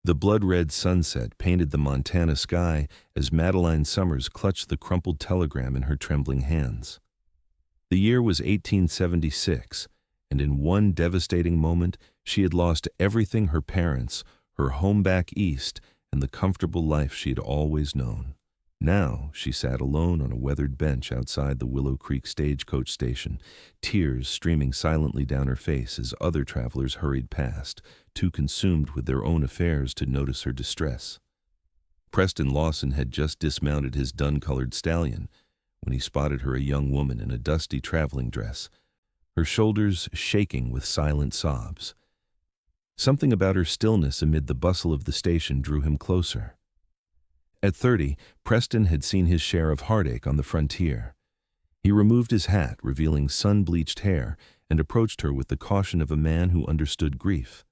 The blood-red sunset painted the Montana sky as Madeline Summers clutched the crumpled telegram in her trembling hands. The year was 1876, and in one devastating moment, she had lost everything: her parents, her home back east, and the comfortable life she had always known. Now she sat alone on a weathered bench outside the Willow Creek stagecoach station, tears streaming silently down her face as other travelers hurried past, too consumed with their own affairs to notice her distress. Preston Lawson had just dismounted his dun-colored stallion when he spotted her, a young woman in a dusty traveling dress, her shoulders shaking with silent sobs. Something about her stillness amid the bustle of the station drew him closer. At 30, Preston had seen his share of heartache on the frontier. He removed his hat, revealing sun-bleached hair, and approached her with the caution of a man who understood grief.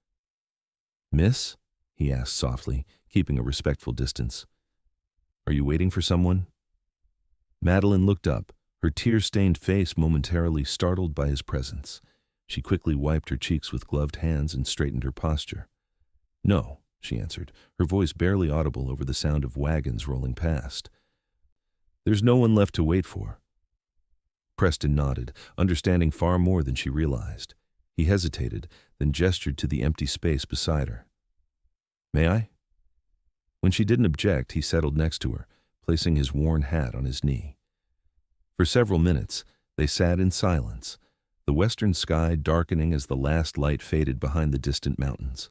"Miss?" he asked softly, keeping a respectful distance. "Are you waiting for someone?" Madeline looked up, her tear-stained face momentarily startled by his presence. She quickly wiped her cheeks with gloved hands and straightened her posture. "No," she answered, her voice barely audible over the sound of wagons rolling past. "There's no one left to wait for." Preston nodded, understanding far more than she realized. He hesitated, then gestured to the empty space beside her. "May I?" When she didn't object, he settled next to her, placing his worn hat on his knee. For several minutes, they sat in silence, the western sky darkening as the last light faded behind the distant mountains.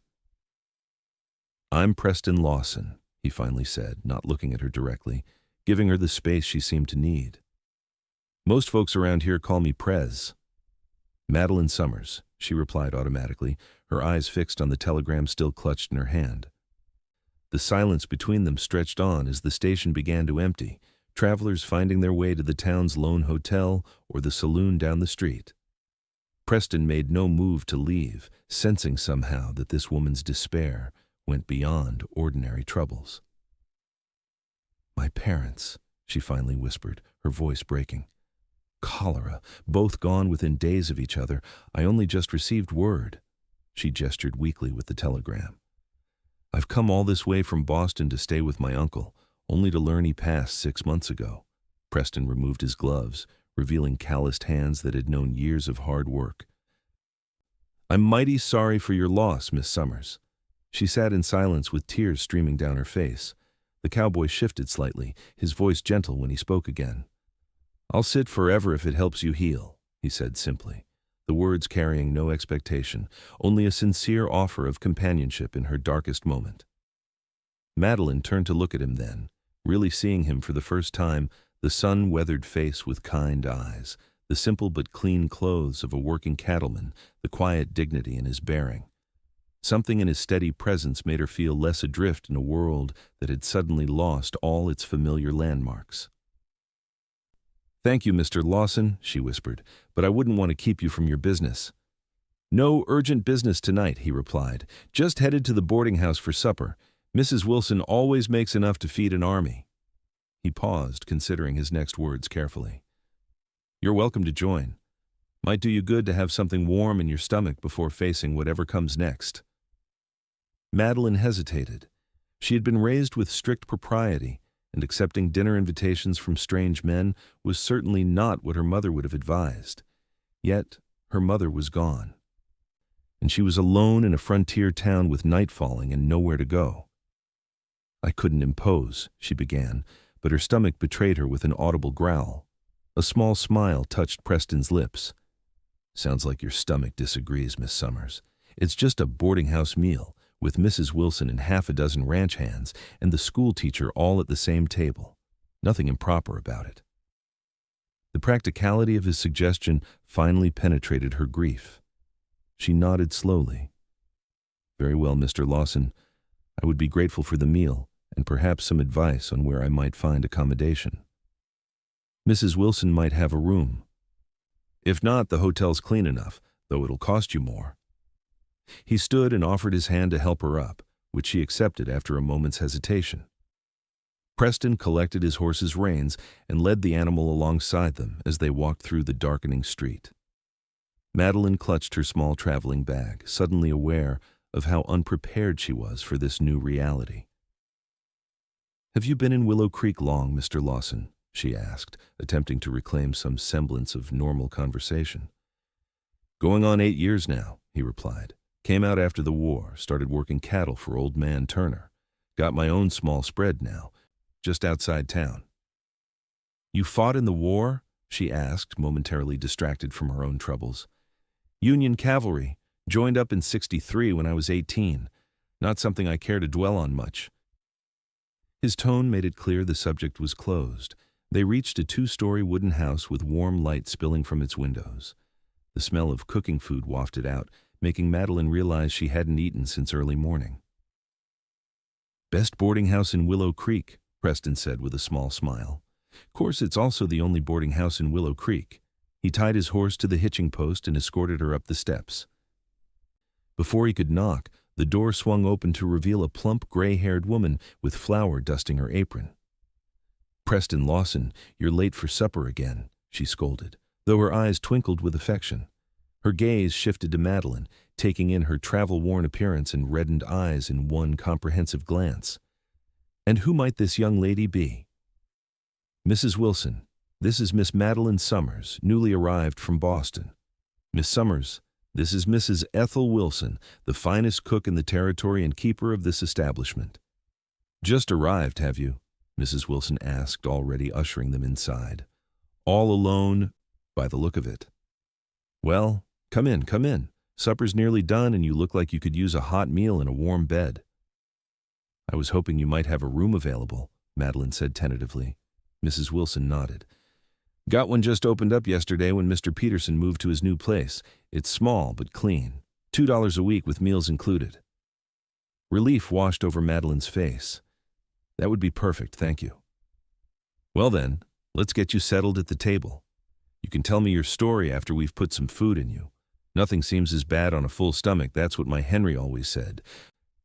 "I'm Preston Lawson," he finally said, not looking at her directly, giving her the space she seemed to need. "Most folks around here call me Prez." "Madeline Summers," she replied automatically, her eyes fixed on the telegram still clutched in her hand. The silence between them stretched on as the station began to empty, travelers finding their way to the town's lone hotel or the saloon down the street. Preston made no move to leave, sensing somehow that this woman's despair went beyond ordinary troubles. "My parents," she finally whispered, her voice breaking. "Cholera, both gone within days of each other. I only just received word." She gestured weakly with the telegram. "I've come all this way from Boston to stay with my uncle, only to learn he passed 6 months ago." Preston removed his gloves, revealing calloused hands that had known years of hard work. "I'm mighty sorry for your loss, Miss Summers." She sat in silence with tears streaming down her face. The cowboy shifted slightly, his voice gentle when he spoke again. "I'll sit forever if it helps you heal," he said simply, the words carrying no expectation, only a sincere offer of companionship in her darkest moment. Madeline turned to look at him then, really seeing him for the first time, the sun-weathered face with kind eyes, the simple but clean clothes of a working cattleman, the quiet dignity in his bearing. Something in his steady presence made her feel less adrift in a world that had suddenly lost all its familiar landmarks. "Thank you, Mr. Lawson," she whispered, "but I wouldn't want to keep you from your business." "No urgent business tonight," he replied. "Just headed to the boarding house for supper. Mrs. Wilson always makes enough to feed an army." He paused, considering his next words carefully. "You're welcome to join. Might do you good to have something warm in your stomach before facing whatever comes next." Madeline hesitated. She had been raised with strict propriety, and accepting dinner invitations from strange men was certainly not what her mother would have advised. Yet her mother was gone, and she was alone in a frontier town with night falling and nowhere to go. "I couldn't impose," she began, but her stomach betrayed her with an audible growl. A small smile touched Preston's lips. "Sounds like your stomach disagrees, Miss Summers. It's just a boarding house meal, with Mrs. Wilson and half a dozen ranch hands and the school teacher all at the same table. Nothing improper about it." The practicality of his suggestion finally penetrated her grief. She nodded slowly. "Very well, Mr. Lawson. I would be grateful for the meal and perhaps some advice on where I might find accommodation. Mrs. Wilson might have a room. If not, the hotel's clean enough, though it'll cost you more." He stood and offered his hand to help her up, which she accepted after a moment's hesitation. Preston collected his horse's reins and led the animal alongside them as they walked through the darkening street. Madeline clutched her small traveling bag, suddenly aware of how unprepared she was for this new reality. "Have you been in Willow Creek long, Mr. Lawson?" she asked, attempting to reclaim some semblance of normal conversation. "Going on 8 years now," he replied. "Came out after the war, started working cattle for old man Turner. Got my own small spread now, just outside town." "You fought in the war?" she asked, momentarily distracted from her own troubles. "Union cavalry. Joined up in '63 when I was 18. Not something I care to dwell on much." His tone made it clear the subject was closed. They reached a 2-story wooden house with warm light spilling from its windows. The smell of cooking food wafted out, making Madeline realize she hadn't eaten since early morning. "Best boarding house in Willow Creek," Preston said with a small smile. "Course it's also the only boarding house in Willow Creek." He tied his horse to the hitching post and escorted her up the steps. Before he could knock, the door swung open to reveal a plump, gray-haired woman with flour dusting her apron. "Preston Lawson, you're late for supper again," she scolded, though her eyes twinkled with affection. Her gaze shifted to Madeline, taking in her travel-worn appearance and reddened eyes in one comprehensive glance. "And who might this young lady be?" "Mrs. Wilson, this is Miss Madeline Summers, newly arrived from Boston. Miss Summers, this is Mrs. Ethel Wilson, the finest cook in the territory and keeper of this establishment." "Just arrived, have you?" Mrs. Wilson asked, already ushering them inside. "All alone, by the look of it." "Well, come in, come in. Supper's nearly done and you look like you could use a hot meal and a warm bed." "I was hoping you might have a room available," Madeline said tentatively. Mrs. Wilson nodded. "Got one just opened up yesterday when Mr. Peterson moved to his new place. It's small but clean. $2 a week with meals included." Relief washed over Madeline's face. "That would be perfect, thank you." "Well then, let's get you settled at the table. You can tell me your story after we've put some food in you. Nothing seems as bad on a full stomach, that's what my Henry always said.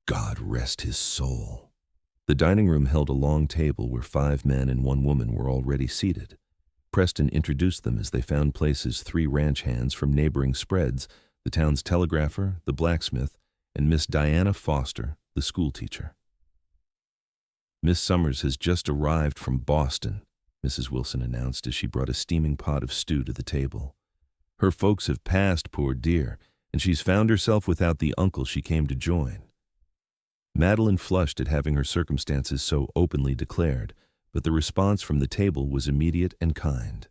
God rest his soul." The dining room held a long table where 5 men and 1 woman were already seated. Preston introduced them as they found places 3 ranch hands from neighboring spreads, the town's telegrapher, the blacksmith, and Miss Diana Foster, the schoolteacher. "Miss Summers has just arrived from Boston," Mrs. Wilson announced as she brought a steaming pot of stew to the table. "Her folks have passed, poor dear, and she's found herself without the uncle she came to join." Madeline flushed at having her circumstances so openly declared, but the response from the table was immediate and kind.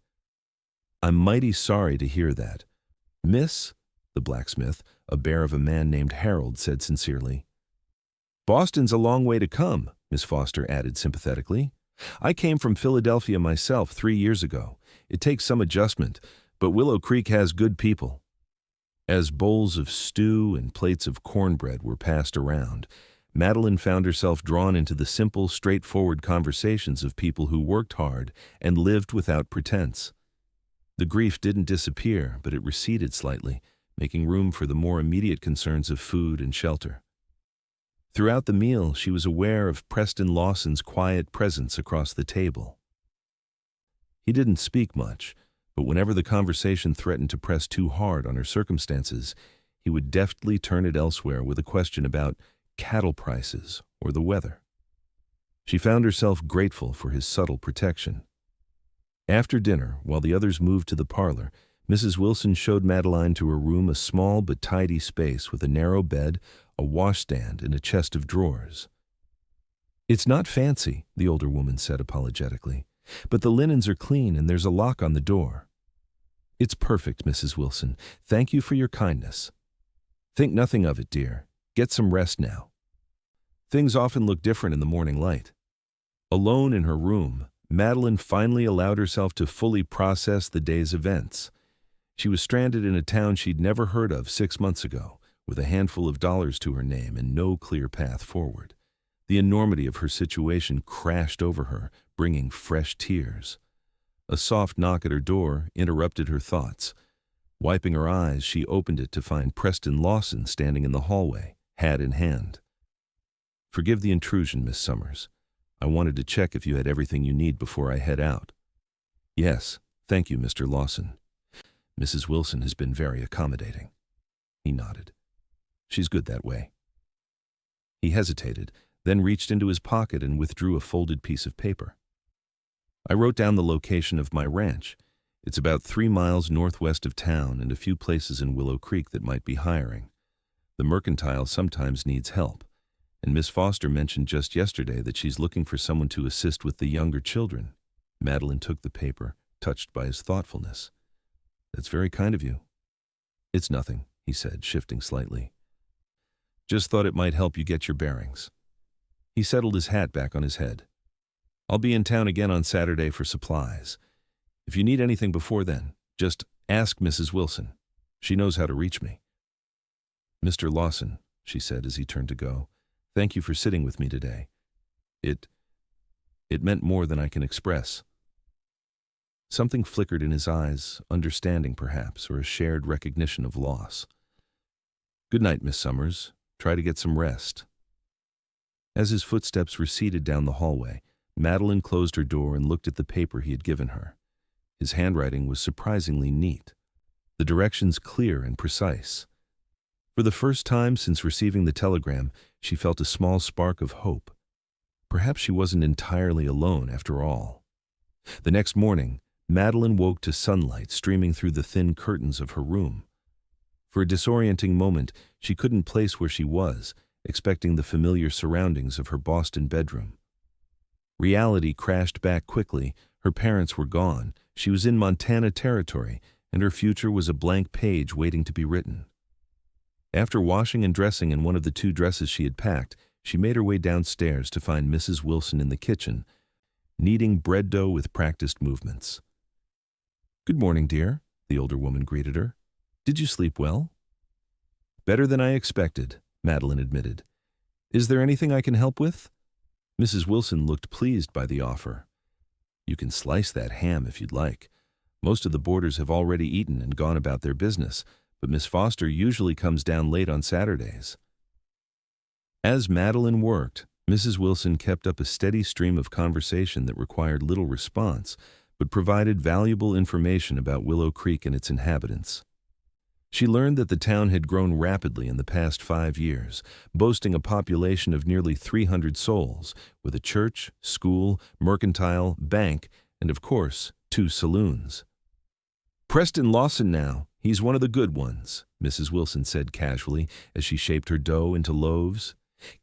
"I'm mighty sorry to hear that. Miss," the blacksmith, a bear of a man named Harold, said sincerely. "Boston's a long way to come," Miss Foster added sympathetically. "I came from Philadelphia myself 3 years ago. It takes some adjustment, but Willow Creek has good people." As bowls of stew and plates of cornbread were passed around, Madeline found herself drawn into the simple, straightforward conversations of people who worked hard and lived without pretense. The grief didn't disappear, but it receded slightly, making room for the more immediate concerns of food and shelter. Throughout the meal, she was aware of Preston Lawson's quiet presence across the table. He didn't speak much, but whenever the conversation threatened to press too hard on her circumstances, he would deftly turn it elsewhere with a question about cattle prices or the weather. She found herself grateful for his subtle protection. After dinner, while the others moved to the parlor, Mrs. Wilson showed Madeline to her room, a small but tidy space with a narrow bed, a washstand, and a chest of drawers. "It's not fancy," the older woman said apologetically, "but the linens are clean and there's a lock on the door." "It's perfect, Mrs. Wilson. Thank you for your kindness." "Think nothing of it, dear. Get some rest now. Things often look different in the morning light." Alone in her room, Madeline finally allowed herself to fully process the day's events. She was stranded in a town she'd never heard of 6 months ago, with a handful of dollars to her name and no clear path forward. The enormity of her situation crashed over her, bringing fresh tears. A soft knock at her door interrupted her thoughts. Wiping her eyes, she opened it to find Preston Lawson standing in the hallway, hat in hand. "Forgive the intrusion, Miss Summers. I wanted to check if you had everything you need before I head out." "Yes, thank you, Mr. Lawson. Mrs. Wilson has been very accommodating." He nodded. "She's good that way. He hesitated, then reached into his pocket and withdrew a folded piece of paper. I wrote down the location of my ranch. It's about 3 miles northwest of town and a few places in Willow Creek that might be hiring. The mercantile sometimes needs help, and Miss Foster mentioned just yesterday that she's looking for someone to assist with the younger children. Madeline took the paper, touched by his thoughtfulness. That's very kind of you. It's nothing, he said, shifting slightly. Just thought it might help you get your bearings. He settled his hat back on his head. I'll be in town again on Saturday for supplies. If you need anything before then, just ask Mrs. Wilson. She knows how to reach me. Mr. Lawson, she said as he turned to go, thank you for sitting with me today. It meant more than I can express. Something flickered in his eyes, understanding perhaps, or a shared recognition of loss. Good night, Miss Summers. Try to get some rest. As his footsteps receded down the hallway, Madeline closed her door and looked at the paper he had given her. His handwriting was surprisingly neat, the directions clear and precise. For the first time since receiving the telegram, she felt a small spark of hope. Perhaps she wasn't entirely alone after all. The next morning, Madeline woke to sunlight streaming through the thin curtains of her room. For a disorienting moment, she couldn't place where she was, expecting the familiar surroundings of her Boston bedroom. Reality crashed back quickly. Her parents were gone, she was in Montana territory, and her future was a blank page waiting to be written. After washing and dressing in one of the 2 dresses she had packed, she made her way downstairs to find Mrs. Wilson in the kitchen, kneading bread dough with practiced movements. Good morning, dear, the older woman greeted her. Did you sleep well? Better than I expected, Madeline admitted. Is there anything I can help with? Mrs. Wilson looked pleased by the offer. You can slice that ham if you'd like. Most of the boarders have already eaten and gone about their business, but Miss Foster usually comes down late on Saturdays. As Madeline worked, Mrs. Wilson kept up a steady stream of conversation that required little response, but provided valuable information about Willow Creek and its inhabitants. She learned that the town had grown rapidly in the past 5 years, boasting a population of nearly 300 souls, with a church, school, mercantile, bank, and of course, 2 saloons. Preston Lawson now, he's one of the good ones, Mrs. Wilson said casually as she shaped her dough into loaves.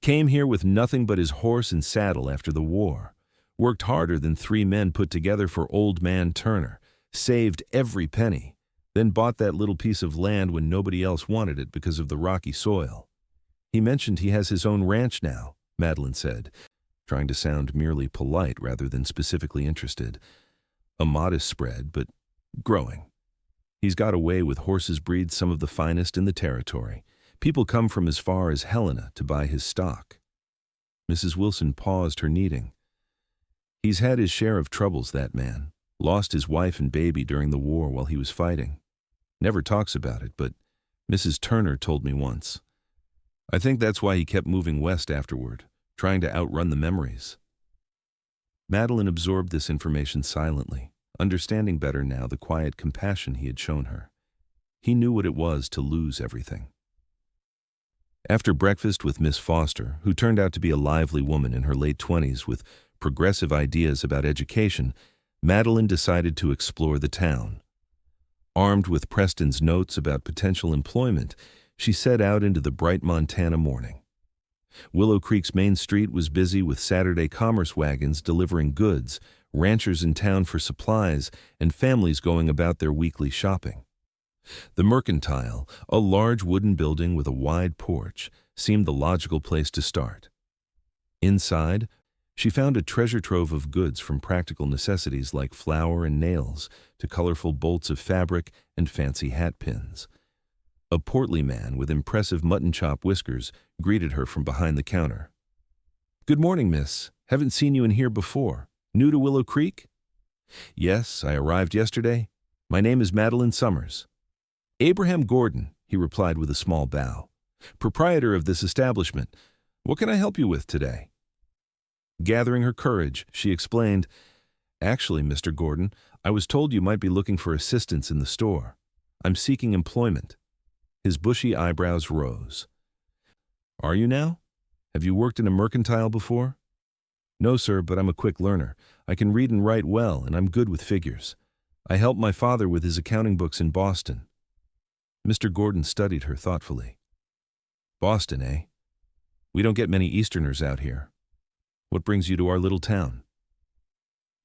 Came here with nothing but his horse and saddle after the war. Worked harder than 3 men put together for Old Man Turner. Saved every penny. Then bought that little piece of land when nobody else wanted it because of the rocky soil. He mentioned he has his own ranch now, Madeline said, trying to sound merely polite rather than specifically interested. A modest spread, but growing. He's got away with horses breed some of the finest in the territory. People come from as far as Helena to buy his stock. Mrs. Wilson paused her kneading. He's had his share of troubles, that man. Lost his wife and baby during the war while he was fighting. Never talks about it, but Mrs. Turner told me once. I think that's why he kept moving west afterward, trying to outrun the memories. Madeline absorbed this information silently, understanding better now the quiet compassion he had shown her. He knew what it was to lose everything. After breakfast with Miss Foster, who turned out to be a lively woman in her late 20s with progressive ideas about education, Madeline decided to explore the town. Armed with Preston's notes about potential employment, she set out into the bright Montana morning. Willow Creek's main street was busy with Saturday commerce wagons delivering goods, ranchers in town for supplies, and families going about their weekly shopping. The mercantile, a large wooden building with a wide porch, seemed the logical place to start. Inside, she found a treasure trove of goods from practical necessities like flour and nails to colorful bolts of fabric and fancy hat pins. A portly man with impressive mutton chop whiskers greeted her from behind the counter. Good morning, miss. Haven't seen you in here before. New to Willow Creek? Yes, I arrived yesterday. My name is Madeline Summers. Abraham Gordon, he replied with a small bow. Proprietor of this establishment. What can I help you with today? Gathering her courage, she explained, Actually, Mr. Gordon, I was told you might be looking for assistance in the store. I'm seeking employment. His bushy eyebrows rose. Are you now? Have you worked in a mercantile before? No, sir, but I'm a quick learner. I can read and write well, and I'm good with figures. I helped my father with his accounting books in Boston. Mr. Gordon studied her thoughtfully. Boston, eh? We don't get many Easterners out here. What brings you to our little town?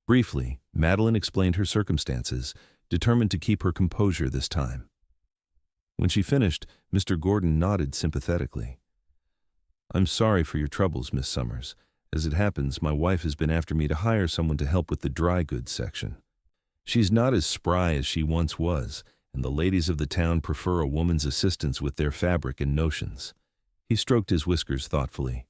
Briefly, Madeline explained her circumstances, determined to keep her composure this time. When she finished, Mr. Gordon nodded sympathetically. I'm sorry for your troubles, Miss Summers. As it happens, my wife has been after me to hire someone to help with the dry goods section. She's not as spry as she once was, and the ladies of the town prefer a woman's assistance with their fabric and notions. He stroked his whiskers thoughtfully.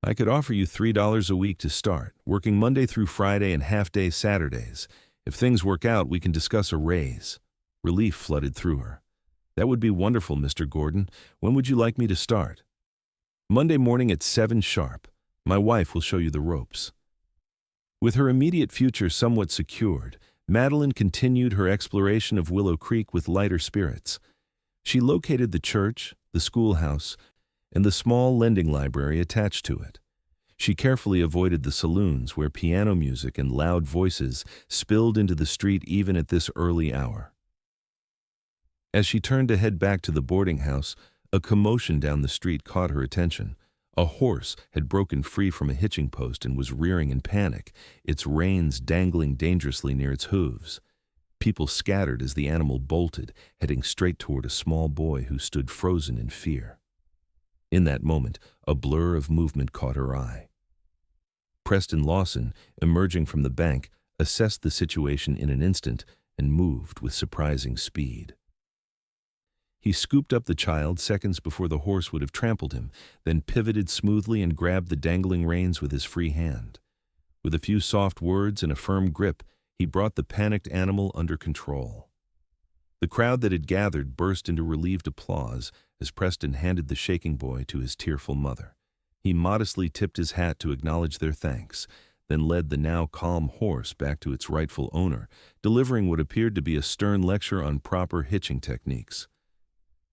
I could offer you $3 a week to start, working Monday through Friday and half-day Saturdays. If things work out, we can discuss a raise. Relief flooded through her. That would be wonderful, Mr. Gordon. When would you like me to start? Monday morning at 7 sharp. My wife will show you the ropes. With her immediate future somewhat secured, Madeline continued her exploration of Willow Creek with lighter spirits. She located the church, the schoolhouse, and the small lending library attached to it. She carefully avoided the saloons where piano music and loud voices spilled into the street even at this early hour. As she turned to head back to the boarding house, a commotion down the street caught her attention. A horse had broken free from a hitching post and was rearing in panic, its reins dangling dangerously near its hooves. People scattered as the animal bolted, heading straight toward a small boy who stood frozen in fear. In that moment, a blur of movement caught her eye. Preston Lawson, emerging from the bank, assessed the situation in an instant and moved with surprising speed. He scooped up the child seconds before the horse would have trampled him, then pivoted smoothly and grabbed the dangling reins with his free hand. With a few soft words and a firm grip, he brought the panicked animal under control. The crowd that had gathered burst into relieved applause as Preston handed the shaking boy to his tearful mother. He modestly tipped his hat to acknowledge their thanks, then led the now calm horse back to its rightful owner, delivering what appeared to be a stern lecture on proper hitching techniques.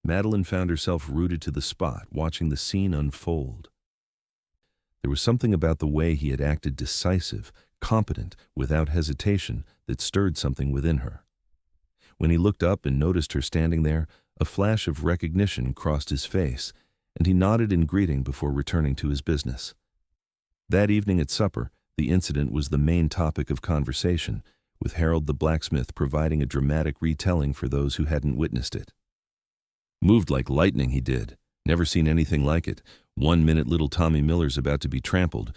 Madeline found herself rooted to the spot, watching the scene unfold. There was something about the way he had acted, decisive, competent, without hesitation, that stirred something within her. When he looked up and noticed her standing there, a flash of recognition crossed his face, and he nodded in greeting before returning to his business. That evening at supper, the incident was the main topic of conversation, with Harold the blacksmith providing a dramatic retelling for those who hadn't witnessed it. Moved like lightning, he did. Never seen anything like it. 1 minute little Tommy Miller's about to be trampled.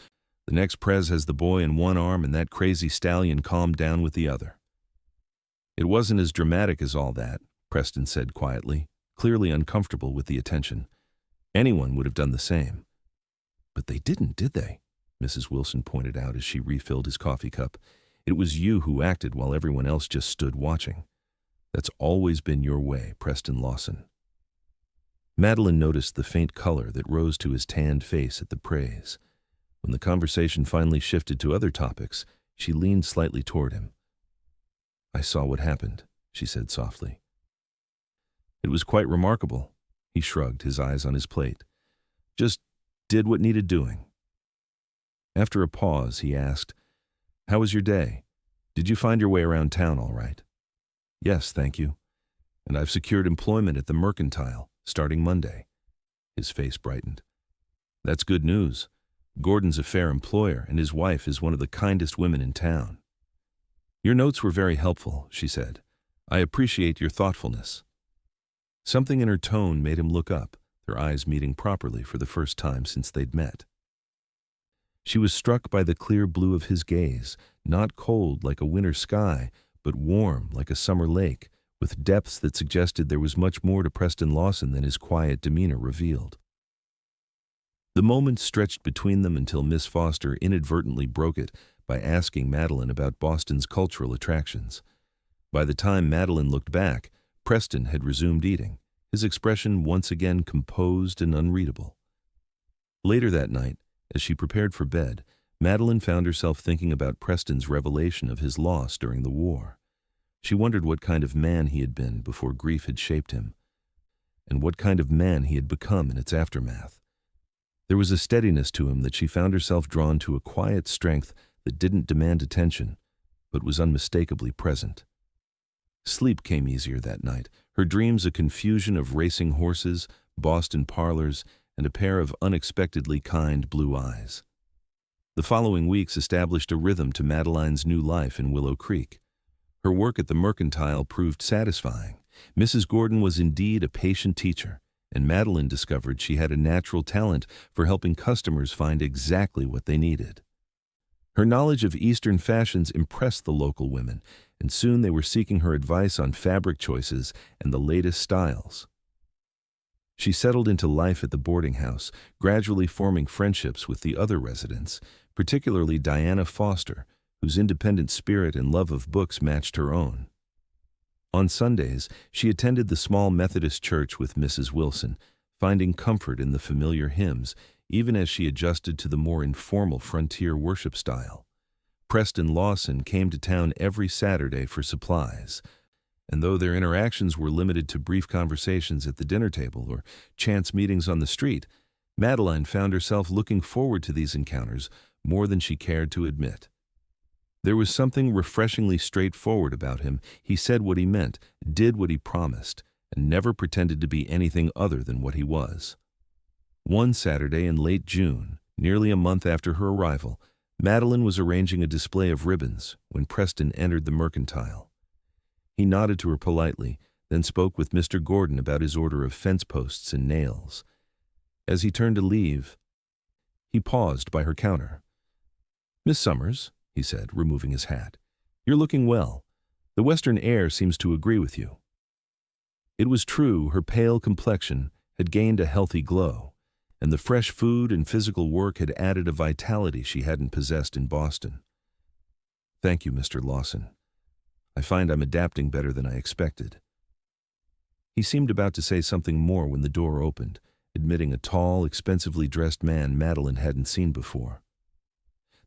The next Prez has the boy in one arm and that crazy stallion calmed down with the other. It wasn't as dramatic as all that, Preston said quietly, clearly uncomfortable with the attention. Anyone would have done the same. But they didn't, did they? Mrs. Wilson pointed out as she refilled his coffee cup. It was you who acted while everyone else just stood watching. That's always been your way, Preston Lawson. Madeline noticed the faint color that rose to his tanned face at the praise. When the conversation finally shifted to other topics, she leaned slightly toward him. I saw what happened, she said softly. It was quite remarkable. He shrugged, his eyes on his plate. Just did what needed doing. After a pause, he asked, How was your day? Did you find your way around town all right? Yes, thank you. And I've secured employment at the mercantile, starting Monday. His face brightened. That's good news. Gordon's a fair employer, and his wife is one of the kindest women in town. Your notes were very helpful, she said. I appreciate your thoughtfulness. Something in her tone made him look up, their eyes meeting properly for the first time since they'd met. She was struck by the clear blue of his gaze, not cold like a winter sky, but warm like a summer lake, with depths that suggested there was much more to Preston Lawson than his quiet demeanor revealed. The moment stretched between them until Miss Foster inadvertently broke it by asking Madeline about Boston's cultural attractions. By the time Madeline looked back, Preston had resumed eating, his expression once again composed and unreadable. Later that night, as she prepared for bed, Madeline found herself thinking about Preston's revelation of his loss during the war. She wondered what kind of man he had been before grief had shaped him, and what kind of man he had become in its aftermath. There was a steadiness to him that she found herself drawn to, a quiet strength that didn't demand attention, but was unmistakably present. Sleep came easier that night, her dreams a confusion of racing horses, Boston parlors, and a pair of unexpectedly kind blue eyes. The following weeks established a rhythm to Madeline's new life in Willow Creek. Her work at the Mercantile proved satisfying. Mrs. Gordon was indeed a patient teacher, and Madeline discovered she had a natural talent for helping customers find exactly what they needed. Her knowledge of Eastern fashions impressed the local women, and soon they were seeking her advice on fabric choices and the latest styles. She settled into life at the boarding house, gradually forming friendships with the other residents, particularly Diana Foster, whose independent spirit and love of books matched her own. On Sundays, she attended the small Methodist church with Mrs. Wilson, finding comfort in the familiar hymns, even as she adjusted to the more informal frontier worship style. Preston Lawson came to town every Saturday for supplies, and though their interactions were limited to brief conversations at the dinner table or chance meetings on the street, Madeline found herself looking forward to these encounters more than she cared to admit. There was something refreshingly straightforward about him. He said what he meant, did what he promised, and never pretended to be anything other than what he was. One Saturday in late June, nearly a month after her arrival, Madeline was arranging a display of ribbons when Preston entered the Mercantile. He nodded to her politely, then spoke with Mr. Gordon about his order of fence posts and nails. As he turned to leave, he paused by her counter. "Miss Summers," he said, removing his hat, "you're looking well. The western air seems to agree with you." It was true, her pale complexion had gained a healthy glow, and the fresh food and physical work had added a vitality she hadn't possessed in Boston. "Thank you, Mr. Lawson. I find I'm adapting better than I expected." He seemed about to say something more when the door opened, admitting a tall, expensively dressed man Madeline hadn't seen before.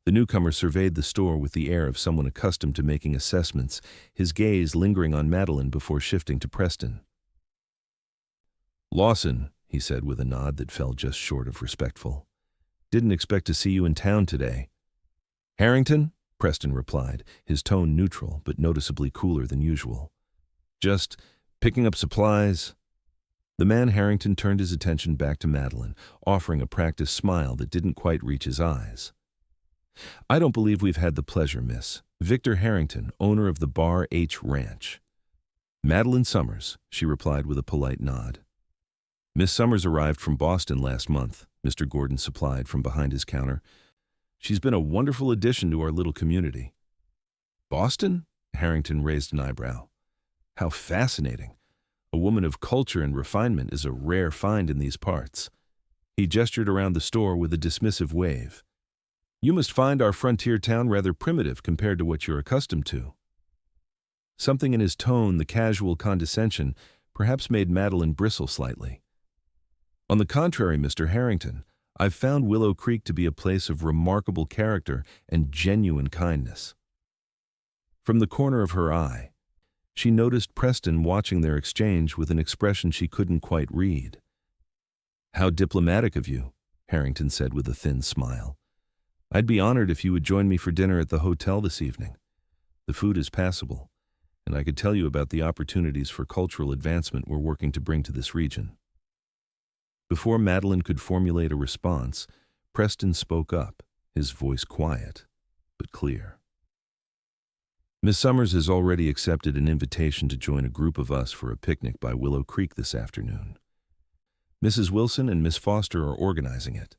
The newcomer surveyed the store with the air of someone accustomed to making assessments, his gaze lingering on Madeline before shifting to Preston. "Lawson," he said with a nod that fell just short of respectful. "Didn't expect to see you in town today." "Harrington?" Preston replied, his tone neutral but noticeably cooler than usual. "Just picking up supplies." The man Harrington turned his attention back to Madeline, offering a practiced smile that didn't quite reach his eyes. "I don't believe we've had the pleasure, miss. Victor Harrington, owner of the Bar H Ranch." "Madeline Summers," she replied with a polite nod. "Miss Summers arrived from Boston last month," Mr. Gordon supplied from behind his counter. "She's been a wonderful addition to our little community." "Boston?" Harrington raised an eyebrow. "How fascinating. A woman of culture and refinement is a rare find in these parts." He gestured around the store with a dismissive wave. "You must find our frontier town rather primitive compared to what you're accustomed to." Something in his tone, the casual condescension, perhaps made Madeline bristle slightly. "On the contrary, Mr. Harrington, I've found Willow Creek to be a place of remarkable character and genuine kindness." From the corner of her eye, she noticed Preston watching their exchange with an expression she couldn't quite read. "How diplomatic of you," Harrington said with a thin smile. "I'd be honored if you would join me for dinner at the hotel this evening. The food is passable, and I could tell you about the opportunities for cultural advancement we're working to bring to this region." Before Madeline could formulate a response, Preston spoke up, his voice quiet, but clear. "Miss Summers has already accepted an invitation to join a group of us for a picnic by Willow Creek this afternoon. Mrs. Wilson and Miss Foster are organizing it."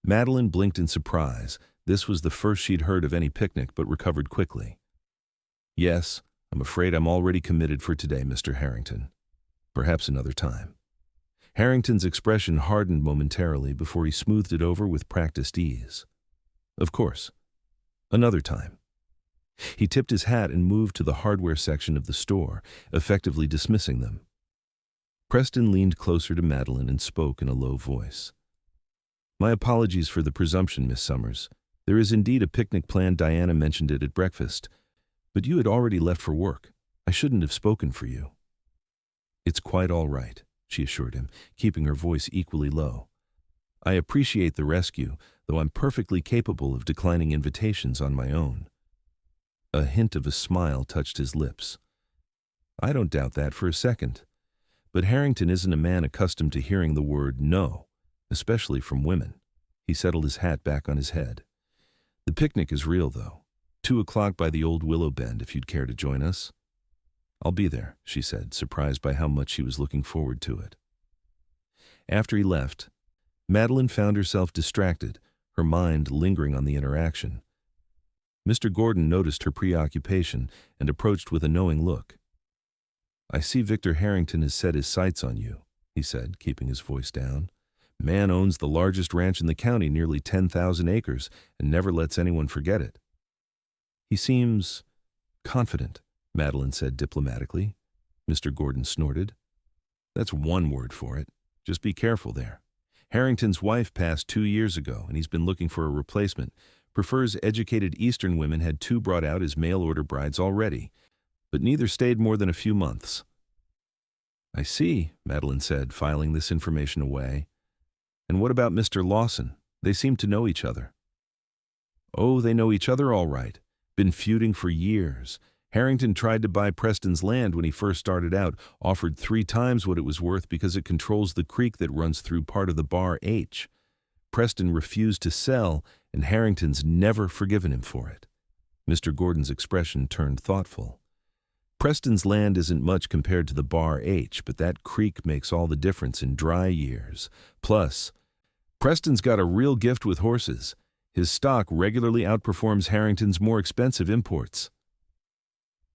Madeline blinked in surprise. This was the first she'd heard of any picnic, but recovered quickly. "Yes, I'm afraid I'm already committed for today, Mr. Harrington. Perhaps another time." Harrington's expression hardened momentarily before he smoothed it over with practiced ease. "Of course. Another time." He tipped his hat and moved to the hardware section of the store, effectively dismissing them. Preston leaned closer to Madeline and spoke in a low voice. "My apologies for the presumption, Miss Summers. There is indeed a picnic planned. Diana mentioned it at breakfast, but you had already left for work. I shouldn't have spoken for you." "It's quite all right," she assured him, keeping her voice equally low. I appreciate the rescue, though I'm perfectly capable of declining invitations on my own." A hint of a smile touched his lips. "I don't doubt that for a second. But Harrington isn't a man accustomed to hearing the word no, especially from women." He settled his hat back on his head. "The picnic is real, though. 2 o'clock by the old willow bend, if you'd care to join us." "I'll be there," she said, surprised by how much she was looking forward to it. After he left, Madeline found herself distracted, her mind lingering on the interaction. Mr. Gordon noticed her preoccupation and approached with a knowing look. "I see Victor Harrington has set his sights on you," he said, keeping his voice down. "Man owns the largest ranch in the county, nearly 10,000 acres, and never lets anyone forget it." "He seems confident," Madeline said diplomatically. Mr. Gordon snorted. "That's one word for it. Just be careful there. Harrington's wife passed 2 years ago, and he's been looking for a replacement. Prefers educated Eastern women, had 2 brought out as mail-order brides already, but neither stayed more than a few months." "I see," Madeline said, filing this information away. "And what about Mr. Lawson? They seem to know each other." "Oh, they know each other all right. Been feuding for years. Harrington tried to buy Preston's land when he first started out, offered 3 times what it was worth because it controls the creek that runs through part of the Bar H. Preston refused to sell, and Harrington's never forgiven him for it." Mr. Gordon's expression turned thoughtful. "Preston's land isn't much compared to the Bar H, but that creek makes all the difference in dry years. Plus, Preston's got a real gift with horses. His stock regularly outperforms Harrington's more expensive imports."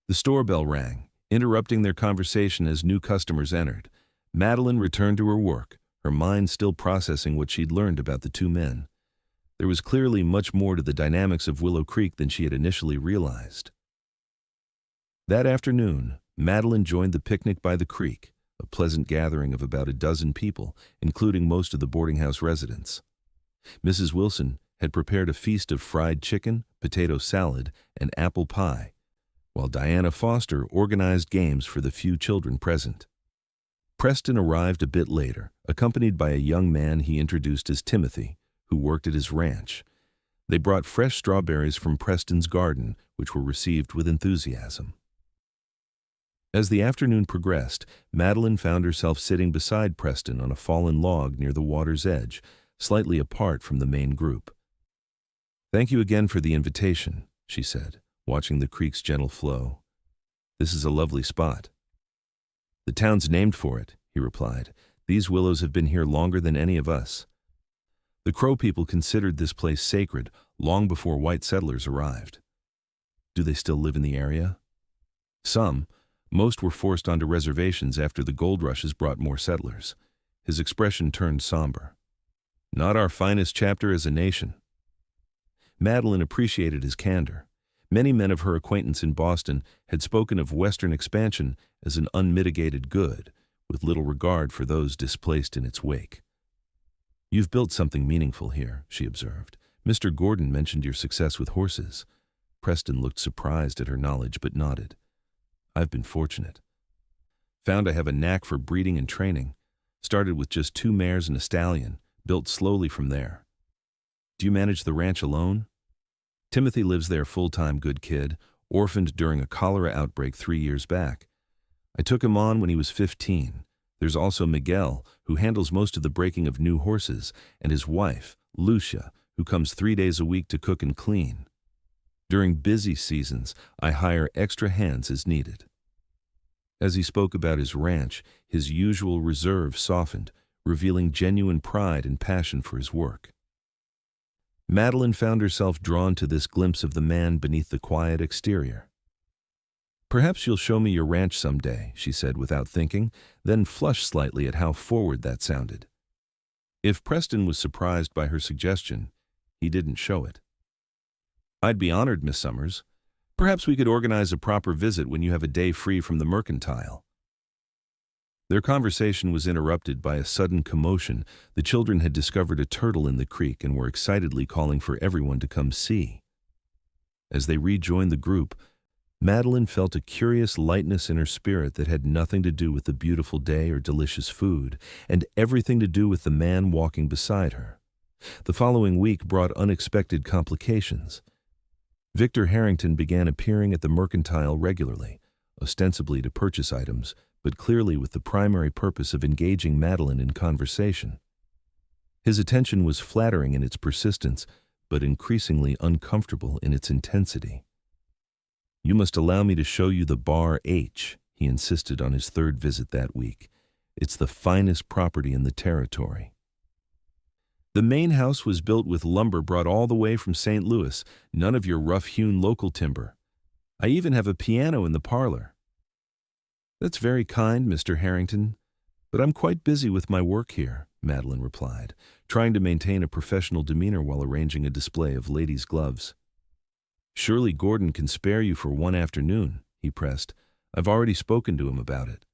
The store bell rang, interrupting their conversation as new customers entered. Madeline returned to her work, her mind still processing what she'd learned about the 2 men. There was clearly much more to the dynamics of Willow Creek than she had initially realized. That afternoon, Madeline joined the picnic by the creek, a pleasant gathering of about a dozen people, including most of the boarding house residents. Mrs. Wilson had prepared a feast of fried chicken, potato salad, and apple pie, while Diana Foster organized games for the few children present. Preston arrived a bit later, accompanied by a young man he introduced as Timothy, who worked at his ranch. They brought fresh strawberries from Preston's garden, which were received with enthusiasm. As the afternoon progressed, Madeline found herself sitting beside Preston on a fallen log near the water's edge, slightly apart from the main group. "Thank you again for the invitation," she said, watching the creek's gentle flow. "This is a lovely spot." "The town's named for it," he replied. "These willows have been here longer than any of us. The Crow people considered this place sacred long before white settlers arrived." "Do they still live in the area?" "Some. Most were forced onto reservations after the gold rushes brought more settlers." His expression turned somber. "Not our finest chapter as a nation." Madeline appreciated his candor. Many men of her acquaintance in Boston had spoken of Western expansion as an unmitigated good, with little regard for those displaced in its wake. "You've built something meaningful here," she observed. "Mr. Gordon mentioned your success with horses." Preston looked surprised at her knowledge but nodded. "I've been fortunate. Found I have a knack for breeding and training. Started with just 2 mares and a stallion, built slowly from there." "Do you manage the ranch alone?" "Timothy lives there full-time, good kid, orphaned during a cholera outbreak 3 years back. I took him on when he was 15. There's also Miguel, who handles most of the breaking of new horses, and his wife, Lucia, who comes 3 days a week to cook and clean. During busy seasons, I hire extra hands as needed." As he spoke about his ranch, his usual reserve softened, revealing genuine pride and passion for his work. Madeline found herself drawn to this glimpse of the man beneath the quiet exterior. "Perhaps you'll show me your ranch someday," she said without thinking, then flushed slightly at how forward that sounded. If Preston was surprised by her suggestion, he didn't show it. "I'd be honored, Miss Summers. Perhaps we could organize a proper visit when you have a day free from the mercantile." Their conversation was interrupted by a sudden commotion. The children had discovered a turtle in the creek and were excitedly calling for everyone to come see. As they rejoined the group, Madeline felt a curious lightness in her spirit that had nothing to do with the beautiful day or delicious food, and everything to do with the man walking beside her. The following week brought unexpected complications. Victor Harrington began appearing at the Mercantile regularly, ostensibly to purchase items, but clearly with the primary purpose of engaging Madeline in conversation. His attention was flattering in its persistence, but increasingly uncomfortable in its intensity. "You must allow me to show you the Bar H," he insisted on his third visit that week. "It's the finest property in the territory." The main house was built with lumber brought all the way from St. Louis, none of your rough-hewn local timber. I even have a piano in the parlor. "That's very kind, Mr. Harrington, but I'm quite busy with my work here," Madeline replied, trying to maintain a professional demeanor while arranging a display of ladies' gloves. "Surely Gordon can spare you for one afternoon," he pressed. "I've already spoken to him about it.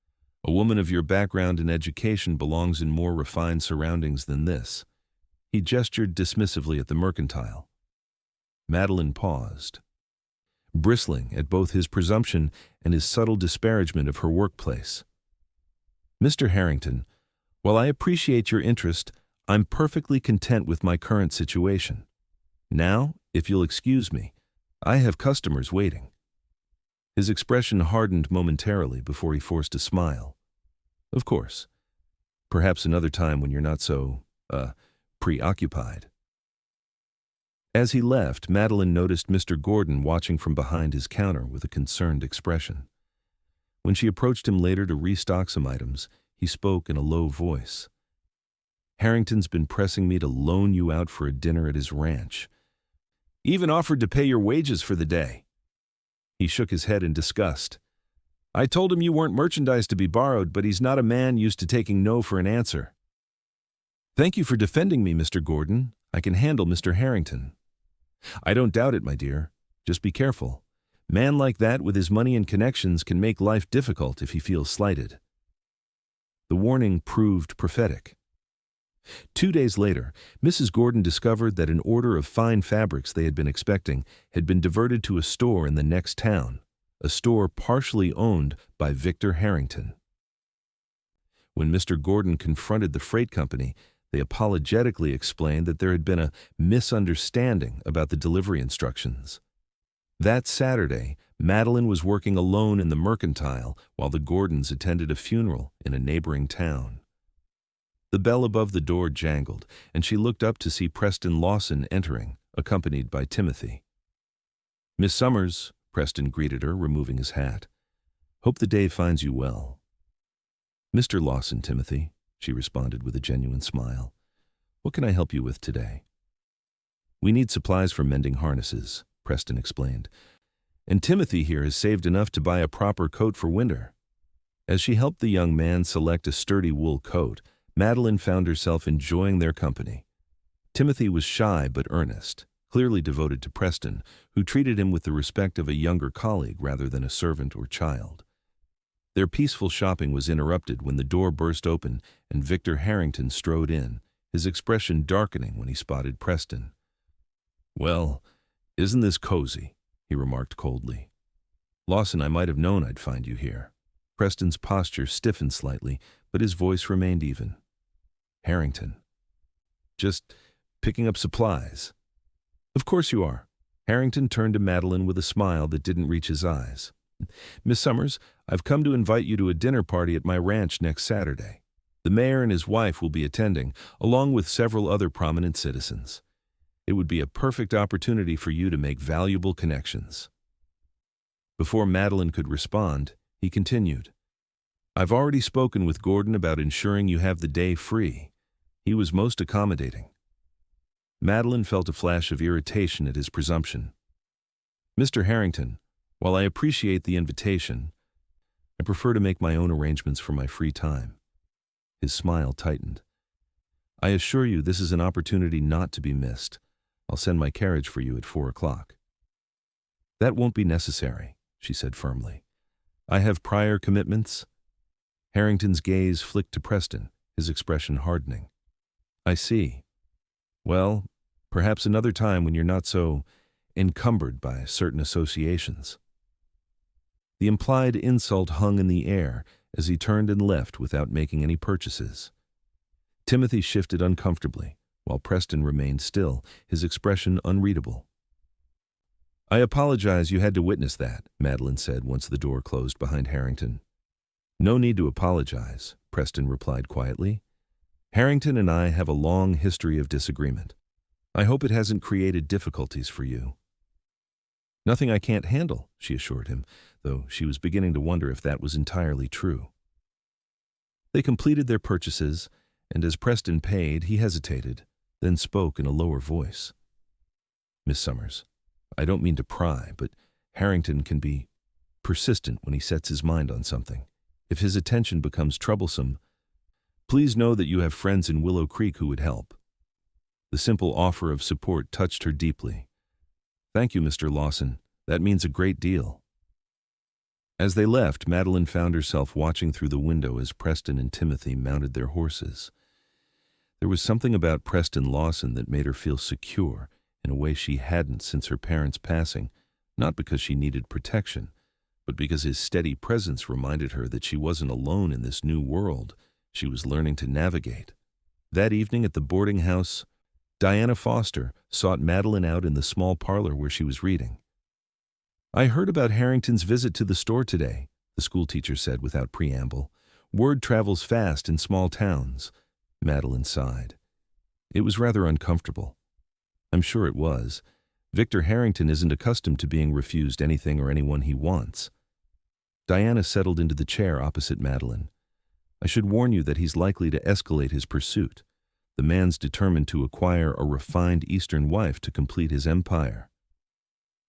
A woman of your background and education belongs in more refined surroundings than this." He gestured dismissively at the Mercantile. Madeline paused, bristling at both his presumption and his subtle disparagement of her workplace. "Mr. Harrington, while I appreciate your interest, I'm perfectly content with my current situation. Now, if you'll excuse me, I have customers waiting." His expression hardened momentarily before he forced a smile. "Of course. Perhaps another time when you're not so, preoccupied." As he left, Madeline noticed Mr. Gordon watching from behind his counter with a concerned expression. When she approached him later to restock some items, he spoke in a low voice. "Harrington's been pressing me to loan you out for a dinner at his ranch. Even offered to pay your wages for the day." He shook his head in disgust. "I told him you weren't merchandise to be borrowed, but he's not a man used to taking no for an answer." "Thank you for defending me, Mr. Gordon. I can handle Mr. Harrington." "I don't doubt it, my dear. Just be careful. Man like that with his money and connections can make life difficult if he feels slighted." The warning proved prophetic. 2 days later, Mrs. Gordon discovered that an order of fine fabrics they had been expecting had been diverted to a store in the next town, a store partially owned by Victor Harrington. When Mr. Gordon confronted the freight company, they apologetically explained that there had been a misunderstanding about the delivery instructions. That Saturday, Madeline was working alone in the Mercantile while the Gordons attended a funeral in a neighboring town. The bell above the door jangled, and she looked up to see Preston Lawson entering, accompanied by Timothy. "Miss Summers," Preston greeted her, removing his hat. "Hope the day finds you well." "Mr. Lawson, Timothy," she responded with a genuine smile. "What can I help you with today?" "We need supplies for mending harnesses," Preston explained. "And Timothy here has saved enough to buy a proper coat for winter." As she helped the young man select a sturdy wool coat, Madeline found herself enjoying their company. Timothy was shy but earnest, clearly devoted to Preston, who treated him with the respect of a younger colleague rather than a servant or child. Their peaceful shopping was interrupted when the door burst open and Victor Harrington strode in, his expression darkening when he spotted Preston. "Well, isn't this cozy?" he remarked coldly. "Lawson, I might have known I'd find you here." Preston's posture stiffened slightly, but his voice remained even. "Harrington. Just picking up supplies." "Of course you are." Harrington turned to Madeline with a smile that didn't reach his eyes. "Miss Summers, I've come to invite you to a dinner party at my ranch next Saturday. The mayor and his wife will be attending, along with several other prominent citizens. It would be a perfect opportunity for you to make valuable connections." Before Madeline could respond, he continued, "I've already spoken with Gordon about ensuring you have the day free. He was most accommodating." Madeline felt a flash of irritation at his presumption. "Mr. Harrington, while I appreciate the invitation, I prefer to make my own arrangements for my free time." His smile tightened. "I assure you this is an opportunity not to be missed. I'll send my carriage for you at 4 o'clock. "That won't be necessary," she said firmly. "I have prior commitments." Harrington's gaze flicked to Preston, his expression hardening. "I see. Well, perhaps another time when you're not so encumbered by certain associations." The implied insult hung in the air as he turned and left without making any purchases. Timothy shifted uncomfortably, while Preston remained still, his expression unreadable. "I apologize you had to witness that," Madeline said once the door closed behind Harrington. "No need to apologize," Preston replied quietly. "Harrington and I have a long history of disagreement. I hope it hasn't created difficulties for you." "Nothing I can't handle," she assured him, though she was beginning to wonder if that was entirely true. They completed their purchases, and as Preston paid, he hesitated, then spoke in a lower voice. "Miss Summers, I don't mean to pry, but Harrington can be persistent when he sets his mind on something. If his attention becomes troublesome, please know that you have friends in Willow Creek who would help." The simple offer of support touched her deeply. "Thank you, Mr. Lawson. That means a great deal." As they left, Madeline found herself watching through the window as Preston and Timothy mounted their horses. There was something about Preston Lawson that made her feel secure in a way she hadn't since her parents' passing, not because she needed protection, but because his steady presence reminded her that she wasn't alone in this new world she was learning to navigate. That evening at the boarding house, Diana Foster sought Madeline out in the small parlor where she was reading. "I heard about Harrington's visit to the store today," the schoolteacher said without preamble. "Word travels fast in small towns." Madeline sighed. It was rather uncomfortable. I'm sure it was. Victor Harrington isn't accustomed to being refused anything or anyone he wants. Diana settled into the chair opposite Madeline. "I should warn you that he's likely to escalate his pursuit. The man's determined to acquire a refined Eastern wife to complete his empire."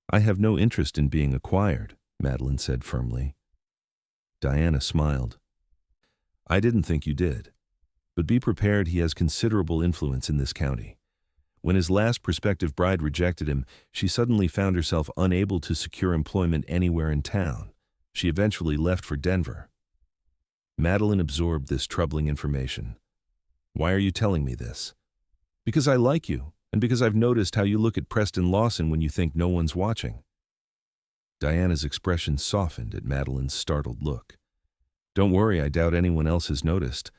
"I have no interest in being acquired," Madeline said firmly. Diana smiled. "I didn't think you did. But be prepared, he has considerable influence in this county. When his last prospective bride rejected him, she suddenly found herself unable to secure employment anywhere in town. She eventually left for Denver." Madeline absorbed this troubling information. "Why are you telling me this?" "Because I like you, and because I've noticed how you look at Preston Lawson when you think no one's watching." Diana's expression softened at Madeline's startled look. "Don't worry, I doubt anyone else has noticed.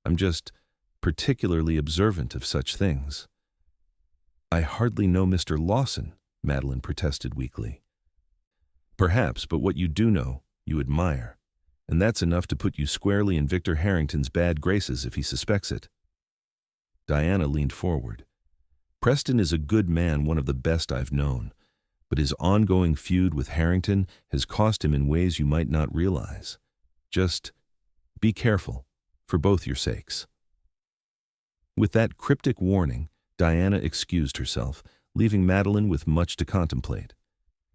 I'm just particularly observant of such things." "I hardly know Mr. Lawson," Madeline protested weakly. "Perhaps, but what you do know, you admire. And that's enough to put you squarely in Victor Harrington's bad graces if he suspects it." Diana leaned forward. "Preston is a good man, one of the best I've known. But his ongoing feud with Harrington has cost him in ways you might not realize. Just be careful, for both your sakes." With that cryptic warning, Diana excused herself, leaving Madeline with much to contemplate.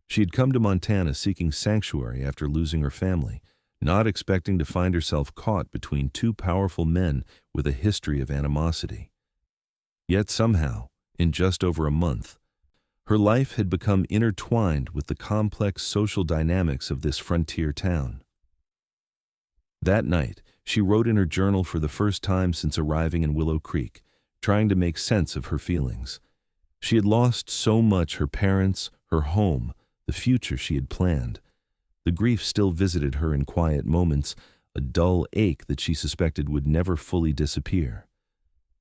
She had come to Montana seeking sanctuary after losing her family, not expecting to find herself caught between two powerful men with a history of animosity. Yet somehow, in just over a month, her life had become intertwined with the complex social dynamics of this frontier town. That night, she wrote in her journal for the first time since arriving in Willow Creek, trying to make sense of her feelings. She had lost so much: her parents, her home, the future she had planned. The grief still visited her in quiet moments, a dull ache that she suspected would never fully disappear.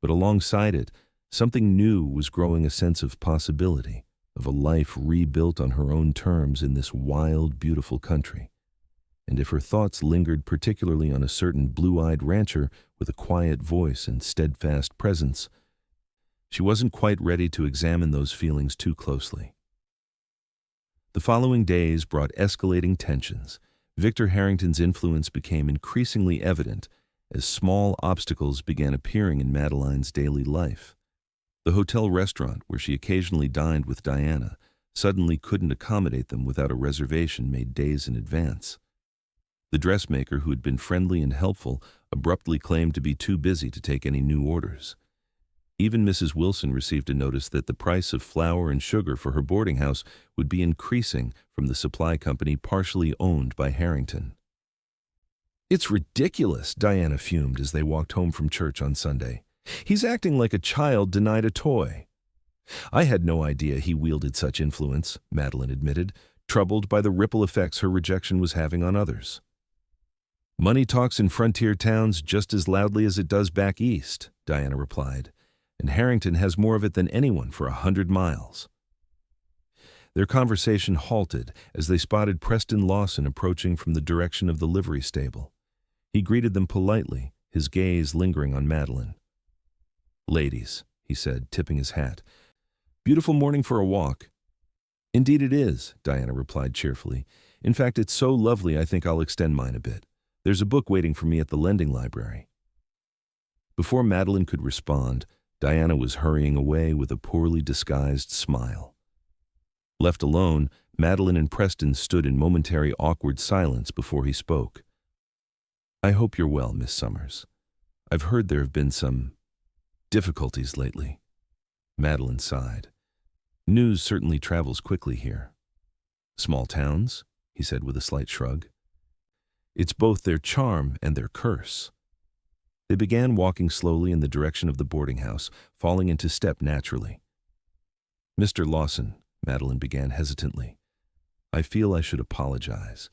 But alongside it, something new was growing, a sense of possibility, of a life rebuilt on her own terms in this wild, beautiful country. And if her thoughts lingered particularly on a certain blue-eyed rancher with a quiet voice and steadfast presence, she wasn't quite ready to examine those feelings too closely. The following days brought escalating tensions. Victor Harrington's influence became increasingly evident as small obstacles began appearing in Madeline's daily life. The hotel restaurant where she occasionally dined with Diana suddenly couldn't accommodate them without a reservation made days in advance. The dressmaker, who had been friendly and helpful, abruptly claimed to be too busy to take any new orders. Even Mrs. Wilson received a notice that the price of flour and sugar for her boarding house would be increasing from the supply company partially owned by Harrington. "It's ridiculous," Diana fumed as they walked home from church on Sunday. "He's acting like a child denied a toy." "I had no idea he wielded such influence," Madeline admitted, troubled by the ripple effects her rejection was having on others. "Money talks in frontier towns just as loudly as it does back east," Diana replied, and Harrington has more of it than anyone for 100 miles. Their conversation halted as they spotted Preston Lawson approaching from the direction of the livery stable. He greeted them politely, his gaze lingering on Madeline. "Ladies," he said, tipping his hat. "Beautiful morning for a walk." "Indeed it is," Diana replied cheerfully. "In fact, it's so lovely I think I'll extend mine a bit. There's a book waiting for me at the lending library." Before Madeline could respond, Diana was hurrying away with a poorly disguised smile. Left alone, Madeline and Preston stood in momentary awkward silence before he spoke. "I hope you're well, Miss Summers. I've heard there have been some difficulties lately." Madeline sighed. "News certainly travels quickly here." "Small towns?" he said with a slight shrug. "It's both their charm and their curse." They began walking slowly in the direction of the boarding house, falling into step naturally. "Mr. Lawson," Madeline began hesitantly, "I feel I should apologize.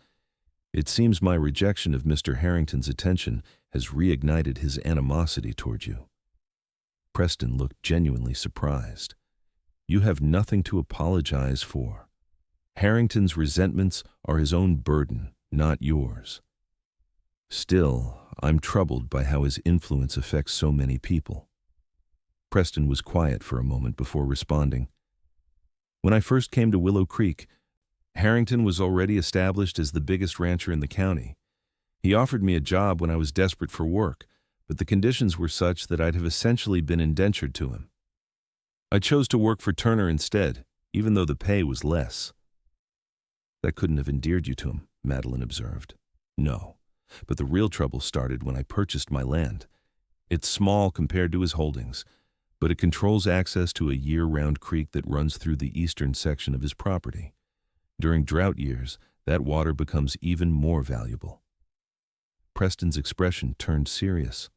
It seems my rejection of Mr. Harrington's attention has reignited his animosity toward you." Preston looked genuinely surprised. "You have nothing to apologize for. Harrington's resentments are his own burden, not yours. Still, I'm troubled by how his influence affects so many people." Preston was quiet for a moment before responding. "When I first came to Willow Creek, Harrington was already established as the biggest rancher in the county. He offered me a job when I was desperate for work, but the conditions were such that I'd have essentially been indentured to him. I chose to work for Turner instead, even though the pay was less." "That couldn't have endeared you to him," Madeline observed. "No. But the real trouble started when I purchased my land. It's small compared to his holdings, but it controls access to a year-round creek that runs through the eastern section of his property. During drought years, that water becomes even more valuable." Preston's expression turned serious.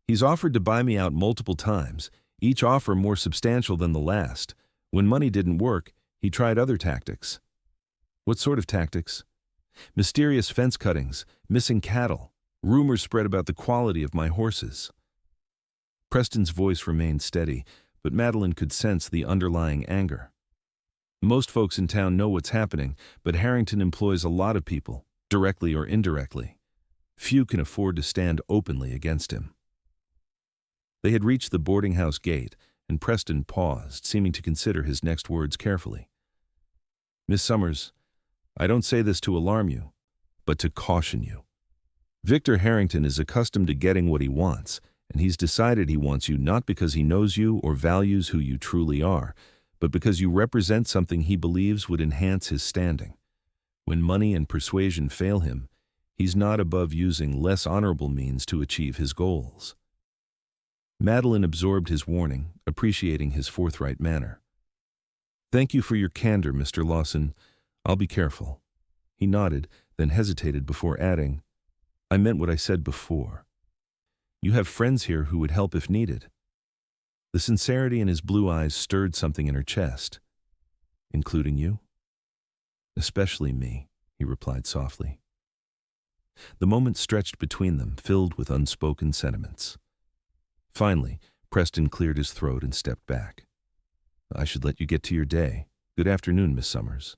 "He's offered to buy me out multiple times, each offer more substantial than the last. When money didn't work, he tried other tactics." "What sort of tactics?" "Mysterious fence cuttings, missing cattle, rumors spread about the quality of my horses." Preston's voice remained steady, but Madeline could sense the underlying anger. "Most folks in town know what's happening, but Harrington employs a lot of people, directly or indirectly. Few can afford to stand openly against him." They had reached the boarding house gate, and Preston paused, seeming to consider his next words carefully. "Miss Summers, I don't say this to alarm you, but to caution you. Victor Harrington is accustomed to getting what he wants, and he's decided he wants you not because he knows you or values who you truly are, but because you represent something he believes would enhance his standing. When money and persuasion fail him, he's not above using less honorable means to achieve his goals." Madeline absorbed his warning, appreciating his forthright manner. "Thank you for your candor, Mr. Lawson. I'll be careful." He nodded, then hesitated before adding, "I meant what I said before. You have friends here who would help if needed." The sincerity in his blue eyes stirred something in her chest. "Including you?" "Especially me," he replied softly. The moment stretched between them, filled with unspoken sentiments. Finally, Preston cleared his throat and stepped back. "I should let you get to your day. Good afternoon, Miss Summers."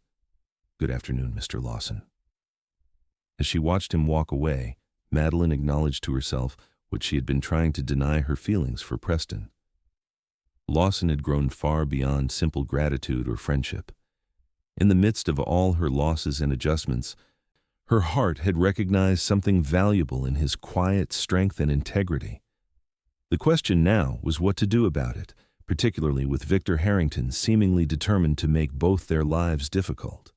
"Good afternoon, Mr. Lawson." As she watched him walk away, Madeline acknowledged to herself what she had been trying to deny her feelings for Preston. Lawson had grown far beyond simple gratitude or friendship. In the midst of all her losses and adjustments, her heart had recognized something valuable in his quiet strength and integrity. The question now was what to do about it, particularly with Victor Harrington seemingly determined to make both their lives difficult.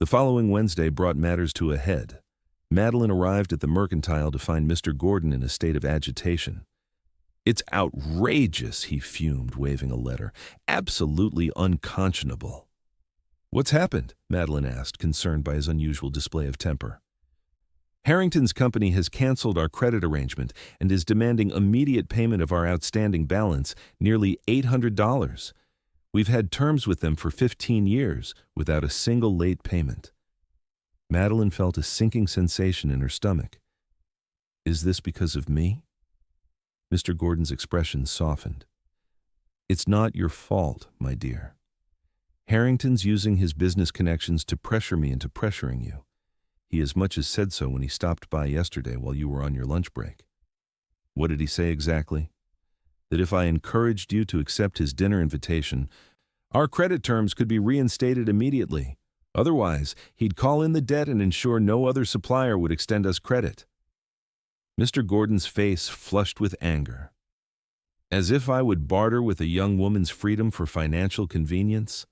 The following Wednesday brought matters to a head. Madeline arrived at the Mercantile to find Mr. Gordon in a state of agitation. "It's outrageous," he fumed, waving a letter. "Absolutely unconscionable." "What's happened?" Madeline asked, concerned by his unusual display of temper. "Harrington's company has canceled our credit arrangement and is demanding immediate payment of our outstanding balance, nearly $800. We've had terms with them for 15 years without a single late payment." Madeline felt a sinking sensation in her stomach. "Is this because of me?" Mr. Gordon's expression softened. It's not your fault, my dear. Harrington's using his business connections to pressure me into pressuring you. He as much as said so when he stopped by yesterday while you were on your lunch break. What did he say exactly? That if I encouraged you to accept his dinner invitation, our credit terms could be reinstated immediately. Otherwise, he'd call in the debt and ensure no other supplier would extend us credit. Mr. Gordon's face flushed with anger. As if I would barter with a young woman's freedom for financial convenience?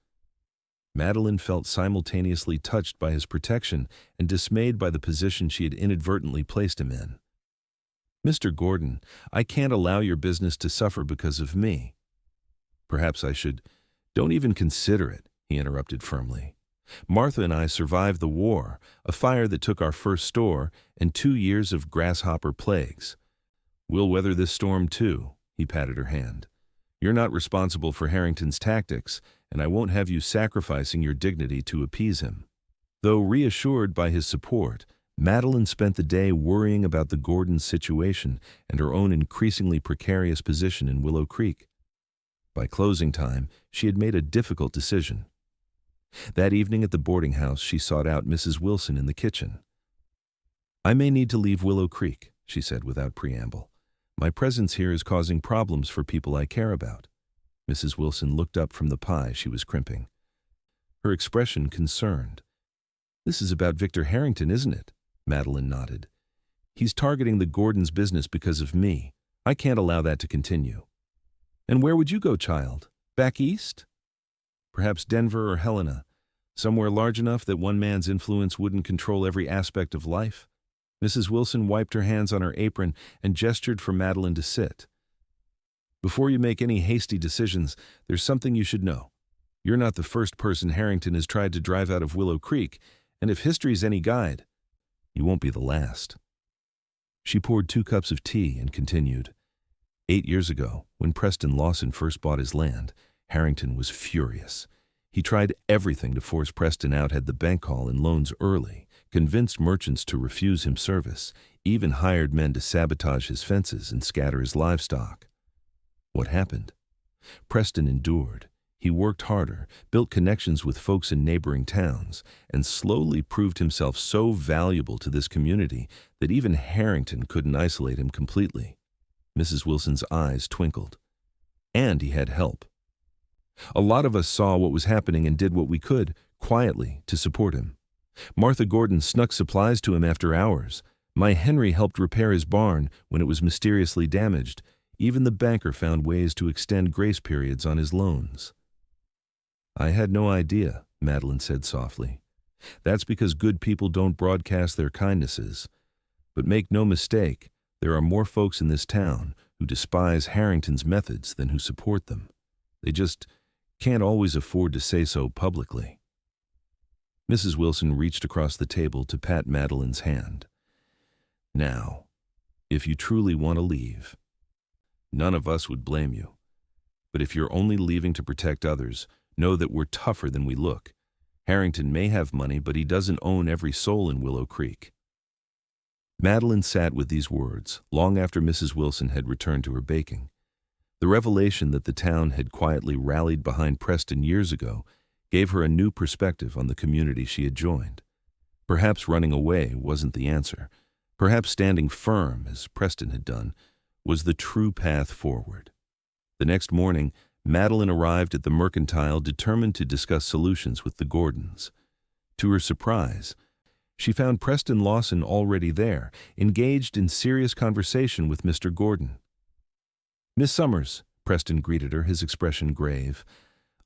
Madeline felt simultaneously touched by his protection and dismayed by the position she had inadvertently placed him in. Mr. Gordon, I can't allow your business to suffer because of me. Perhaps I should. Don't even consider it, he interrupted firmly. Martha and I survived the war, a fire that took our first store, and 2 years of grasshopper plagues. We'll weather this storm too, he patted her hand. You're not responsible for Harrington's tactics, and I won't have you sacrificing your dignity to appease him. Though reassured by his support, Madeline spent the day worrying about the Gordon situation and her own increasingly precarious position in Willow Creek. By closing time, she had made a difficult decision. That evening at the boarding house, she sought out Mrs. Wilson in the kitchen. I may need to leave Willow Creek, she said without preamble. My presence here is causing problems for people I care about. Mrs. Wilson looked up from the pie she was crimping. Her expression concerned. This is about Victor Harrington, isn't it? Madeline nodded. He's targeting the Gordons' business because of me. I can't allow that to continue. And where would you go, child? Back east? Perhaps Denver or Helena, somewhere large enough that one man's influence wouldn't control every aspect of life? Mrs. Wilson wiped her hands on her apron and gestured for Madeline to sit. Before you make any hasty decisions, there's something you should know. You're not the first person Harrington has tried to drive out of Willow Creek, and if history's any guide, you won't be the last. She poured 2 cups of tea and continued. 8 years ago, when Preston Lawson first bought his land, Harrington was furious. He tried everything to force Preston out, had the bank call in loans early, convinced merchants to refuse him service, even hired men to sabotage his fences and scatter his livestock. What happened? Preston endured. He worked harder, built connections with folks in neighboring towns, and slowly proved himself so valuable to this community that even Harrington couldn't isolate him completely. Mrs. Wilson's eyes twinkled. And he had help. A lot of us saw what was happening and did what we could, quietly, to support him. Martha Gordon snuck supplies to him after hours. My Henry helped repair his barn when it was mysteriously damaged. Even the banker found ways to extend grace periods on his loans. I had no idea, Madeline said softly. That's because good people don't broadcast their kindnesses. But make no mistake, there are more folks in this town who despise Harrington's methods than who support them. They just can't always afford to say so publicly. Mrs. Wilson reached across the table to pat Madeline's hand. Now, if you truly want to leave, none of us would blame you. But if you're only leaving to protect others, know that we're tougher than we look. Harrington may have money, but he doesn't own every soul in Willow Creek. Madeline sat with these words long after Mrs. Wilson had returned to her baking. The revelation that the town had quietly rallied behind Preston years ago gave her a new perspective on the community she had joined. Perhaps running away wasn't the answer. Perhaps standing firm, as Preston had done, was the true path forward. The next morning, Madeline arrived at the Mercantile determined to discuss solutions with the Gordons. To her surprise, she found Preston Lawson already there, engaged in serious conversation with Mr. Gordon. Miss Summers, Preston greeted her, his expression grave.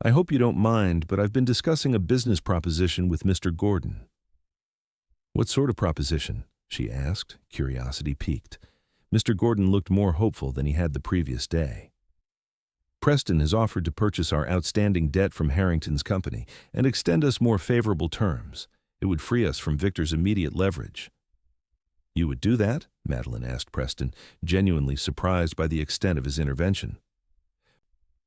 I hope you don't mind, but I've been discussing a business proposition with Mr. Gordon. What sort of proposition? She asked, curiosity piqued. Mr. Gordon looked more hopeful than he had the previous day. Preston has offered to purchase our outstanding debt from Harrington's company and extend us more favorable terms. It would free us from Victor's immediate leverage. You would do that? Madeline asked Preston, genuinely surprised by the extent of his intervention.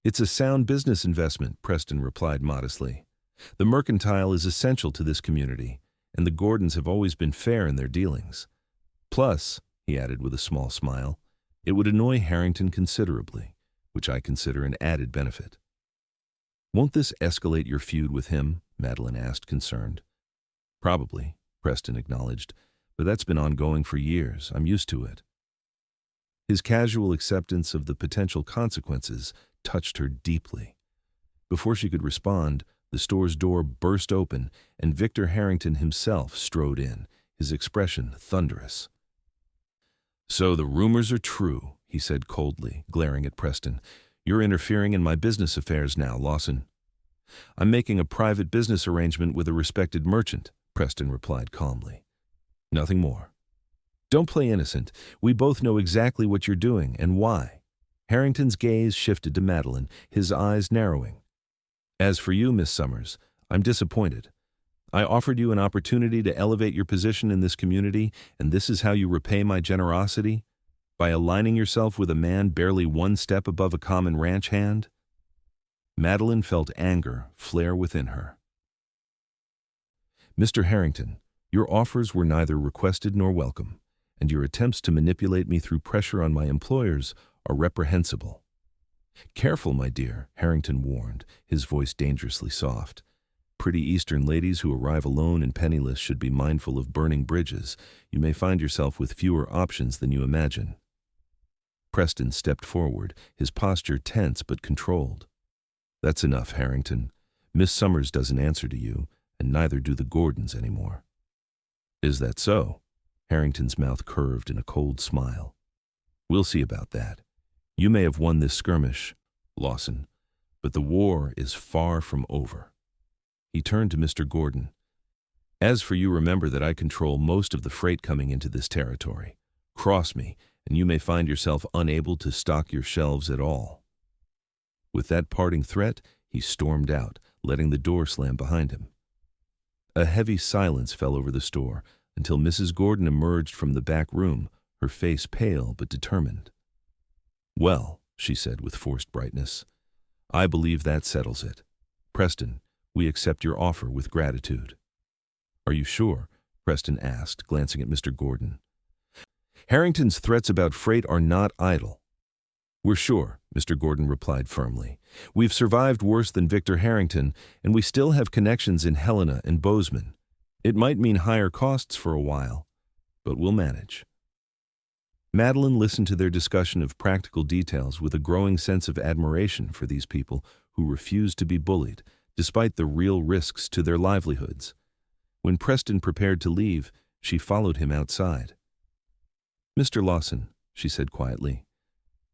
It's a sound business investment, Preston replied modestly. The Mercantile is essential to this community, and the Gordons have always been fair in their dealings. Plus, he added with a small smile, It would annoy Harrington considerably, which I consider an added benefit. Won't this escalate your feud with him? Madeline asked, concerned. Probably, Preston acknowledged, but that's been ongoing for years. I'm used to it. His casual acceptance of the potential consequences touched her deeply. Before she could respond, the store's door burst open and Victor Harrington himself strode in, his expression thunderous. "So the rumors are true," he said coldly, glaring at Preston. "You're interfering in my business affairs now, Lawson." "I'm making a private business arrangement with a respected merchant," Preston replied calmly. "Nothing more. Don't play innocent. We both know exactly what you're doing and why." Harrington's gaze shifted to Madeline, his eyes narrowing. "As for you, Miss Summers, I'm disappointed. I offered you an opportunity to elevate your position in this community, and this is how you repay my generosity? By aligning yourself with a man barely one step above a common ranch hand?" Madeline felt anger flare within her. "Mr. Harrington, your offers were neither requested nor welcome, and your attempts to manipulate me through pressure on my employers are reprehensible." "Careful, my dear," Harrington warned, his voice dangerously soft. "Pretty Eastern ladies who arrive alone and penniless should be mindful of burning bridges. You may find yourself with fewer options than you imagine." Preston stepped forward, his posture tense but controlled. "That's enough, Harrington. Miss Summers doesn't answer to you, and neither do the Gordons anymore." "Is that so?" Harrington's mouth curved in a cold smile. "We'll see about that. You may have won this skirmish, Lawson, but the war is far from over." He turned to Mr. Gordon. "As for you, remember that I control most of the freight coming into this territory. Cross me, and you may find yourself unable to stock your shelves at all." With that parting threat, he stormed out, letting the door slam behind him. A heavy silence fell over the store until Mrs. Gordon emerged from the back room, her face pale but determined. "Well," she said with forced brightness, "I believe that settles it. Preston, we accept your offer with gratitude." "Are you sure?" Preston asked, glancing at Mr. Gordon. "Harrington's threats about freight are not idle." "We're sure," Mr. Gordon replied firmly. "We've survived worse than Victor Harrington, and we still have connections in Helena and Bozeman. It might mean higher costs for a while, but we'll manage." Madeline listened to their discussion of practical details with a growing sense of admiration for these people who refused to be bullied, despite the real risks to their livelihoods. When Preston prepared to leave, she followed him outside. "Mr. Lawson," she said quietly,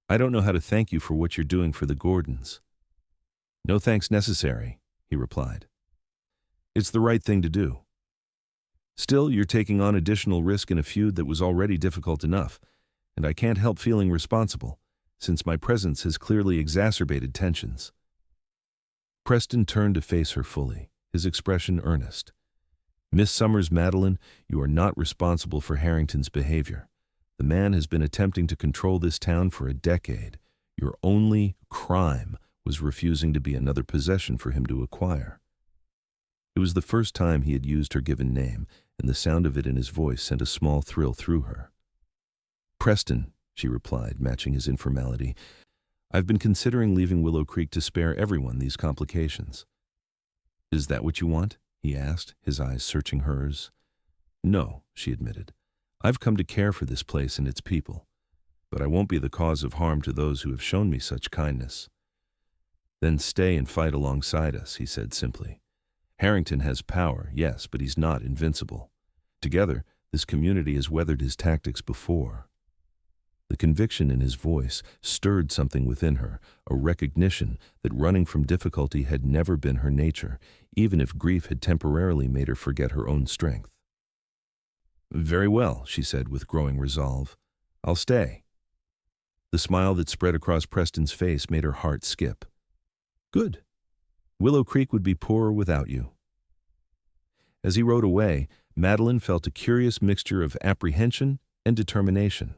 "I don't know how to thank you for what you're doing for the Gordons." "No thanks necessary," he replied. "It's the right thing to do. Still, you're taking on additional risk in a feud that was already difficult enough, and I can't help feeling responsible, since my presence has clearly exacerbated tensions." Preston turned to face her fully, his expression earnest. "Miss Summers, Madeline, you are not responsible for Harrington's behavior. The man has been attempting to control this town for a decade. Your only crime was refusing to be another possession for him to acquire." It was the first time he had used her given name, and the sound of it in his voice sent a small thrill through her. "Preston," she replied, matching his informality, "I've been considering leaving Willow Creek to spare everyone these complications." "Is that what you want?" he asked, his eyes searching hers. "No," she admitted. "I've come to care for this place and its people, but I won't be the cause of harm to those who have shown me such kindness." "Then stay and fight alongside us," he said simply. "Harrington has power, yes, but he's not invincible. Together, this community has weathered his tactics before." The conviction in his voice stirred something within her, a recognition that running from difficulty had never been her nature, even if grief had temporarily made her forget her own strength. "Very well," she said with growing resolve. "I'll stay." The smile that spread across Preston's face made her heart skip. "Good. Willow Creek would be poorer without you." As he rode away, Madeline felt a curious mixture of apprehension and determination.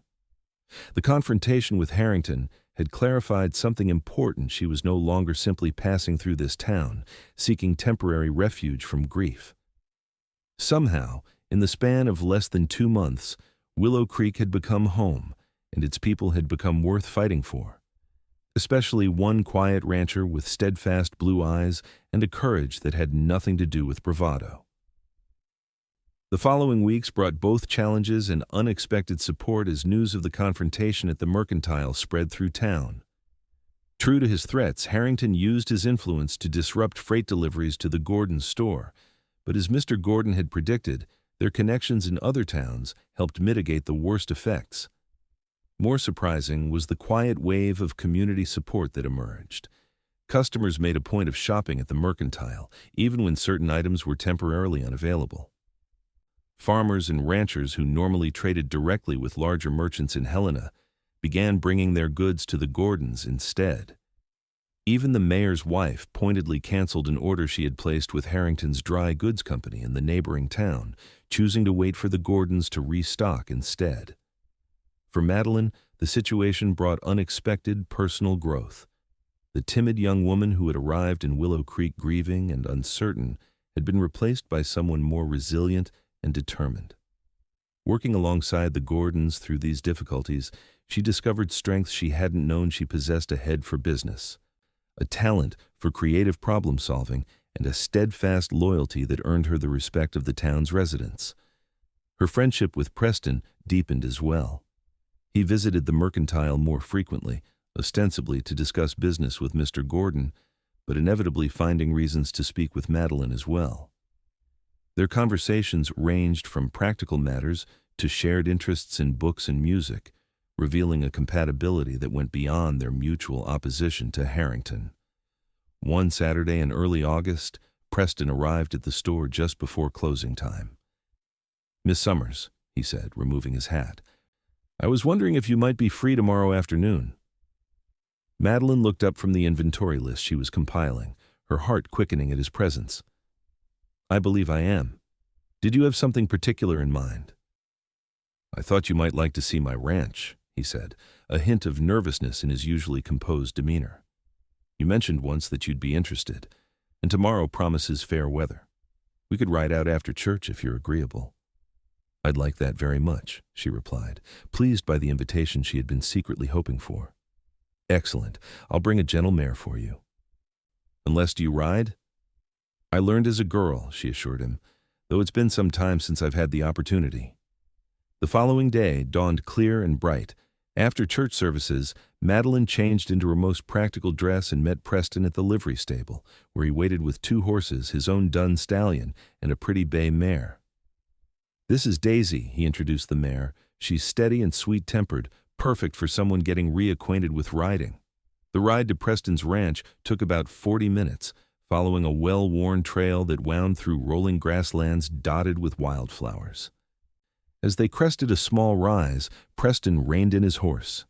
The confrontation with Harrington had clarified something important. She was no longer simply passing through this town, seeking temporary refuge from grief. Somehow, in the span of less than 2 months, Willow Creek had become home, and its people had become worth fighting for. Especially one quiet rancher with steadfast blue eyes and a courage that had nothing to do with bravado. The following weeks brought both challenges and unexpected support as news of the confrontation at the mercantile spread through town. True to his threats, Harrington used his influence to disrupt freight deliveries to the Gordon store, but as Mr. Gordon had predicted, their connections in other towns helped mitigate the worst effects. More surprising was the quiet wave of community support that emerged. Customers made a point of shopping at the mercantile, even when certain items were temporarily unavailable. Farmers and ranchers who normally traded directly with larger merchants in Helena began bringing their goods to the Gordons instead. Even the mayor's wife pointedly canceled an order she had placed with Harrington's dry goods company in the neighboring town, choosing to wait for the Gordons to restock instead. For Madeline, the situation brought unexpected personal growth. The timid young woman who had arrived in Willow Creek grieving and uncertain had been replaced by someone more resilient and determined. Working alongside the Gordons through these difficulties, she discovered strengths she hadn't known she possessed: a head for business, a talent for creative problem-solving, and a steadfast loyalty that earned her the respect of the town's residents. Her friendship with Preston deepened as well. He visited the mercantile more frequently, ostensibly to discuss business with Mr. Gordon, but inevitably finding reasons to speak with Madeline as well. Their conversations ranged from practical matters to shared interests in books and music, revealing a compatibility that went beyond their mutual opposition to Harrington. One Saturday in early August, Preston arrived at the store just before closing time. "Miss Summers," he said, removing his hat, "I was wondering if you might be free tomorrow afternoon." Madeline looked up from the inventory list she was compiling, her heart quickening at his presence. "I believe I am. Did you have something particular in mind?" "I thought you might like to see my ranch," he said, a hint of nervousness in his usually composed demeanor. "You mentioned once that you'd be interested, and tomorrow promises fair weather. We could ride out after church if you're agreeable." "I'd like that very much," she replied, pleased by the invitation she had been secretly hoping for. "Excellent. I'll bring a gentle mare for you." "Unless do you ride?" "I learned as a girl," she assured him, "though it's been some time since I've had the opportunity." The following day dawned clear and bright. After church services, Madeline changed into her most practical dress and met Preston at the livery stable, where he waited with 2 horses, his own dun stallion, and a pretty bay mare. "This is Daisy," he introduced the mare. "She's steady and sweet-tempered, perfect for someone getting reacquainted with riding." The ride to Preston's ranch took about 40 minutes, following a well-worn trail that wound through rolling grasslands dotted with wildflowers. As they crested a small rise, Preston reined in his horse.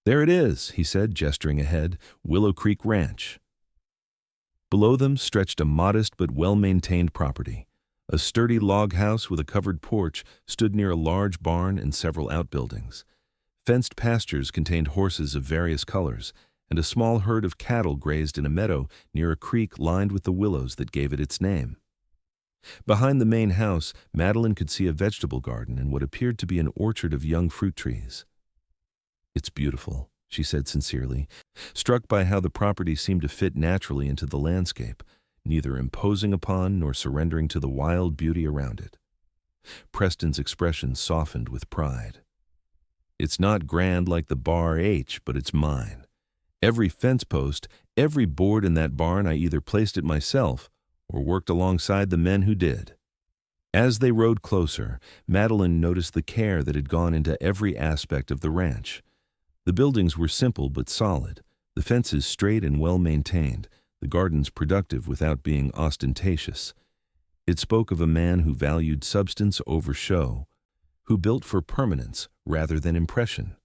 "There it is," he said, gesturing ahead, "Willow Creek Ranch." Below them stretched a modest but well-maintained property. A sturdy log house with a covered porch stood near a large barn and several outbuildings. Fenced pastures contained horses of various colors, and a small herd of cattle grazed in a meadow near a creek lined with the willows that gave it its name. Behind the main house, Madeline could see a vegetable garden and what appeared to be an orchard of young fruit trees. "It's beautiful," she said sincerely, struck by how the property seemed to fit naturally into the landscape, neither imposing upon nor surrendering to the wild beauty around it. Preston's expression softened with pride. "It's not grand like the Bar H, but it's mine. Every fence post, every board in that barn, I either placed it myself or worked alongside the men who did." As they rode closer, Madeline noticed the care that had gone into every aspect of the ranch. The buildings were simple but solid, the fences straight and well-maintained, the gardens productive without being ostentatious. It spoke of a man who valued substance over show, who built for permanence rather than impression.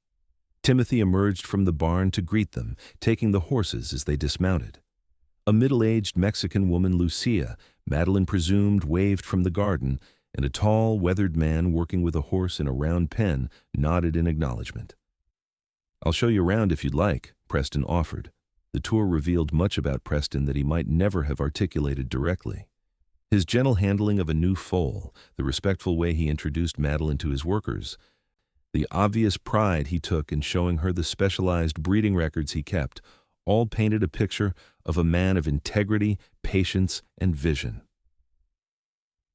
Timothy emerged from the barn to greet them, taking the horses as they dismounted. A middle-aged Mexican woman, Lucia, Madeline presumed, waved from the garden, and a tall, weathered man working with a horse in a round pen nodded in acknowledgement. "I'll show you around if you'd like," Preston offered. The tour revealed much about Preston that he might never have articulated directly. His gentle handling of a new foal, the respectful way he introduced Madeline to his workers, The obvious pride he took in showing her the specialized breeding records he kept all painted a picture of a man of integrity, patience, and vision.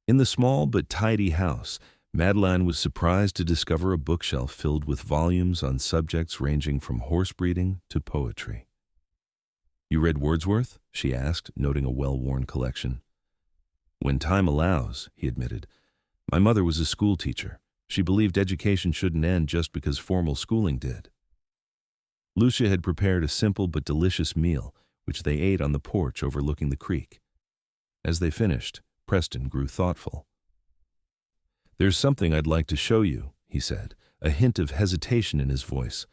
In the small but tidy house, Madeline was surprised to discover a bookshelf filled with volumes on subjects ranging from horse breeding to poetry. "You read Wordsworth?" she asked, noting a well-worn collection. "When time allows," he admitted. "My mother was a school teacher. She believed education shouldn't end just because formal schooling did." Lucia had prepared a simple but delicious meal, which they ate on the porch overlooking the creek. As they finished, Preston grew thoughtful. "There's something I'd like to show you," he said, a hint of hesitation in his voice.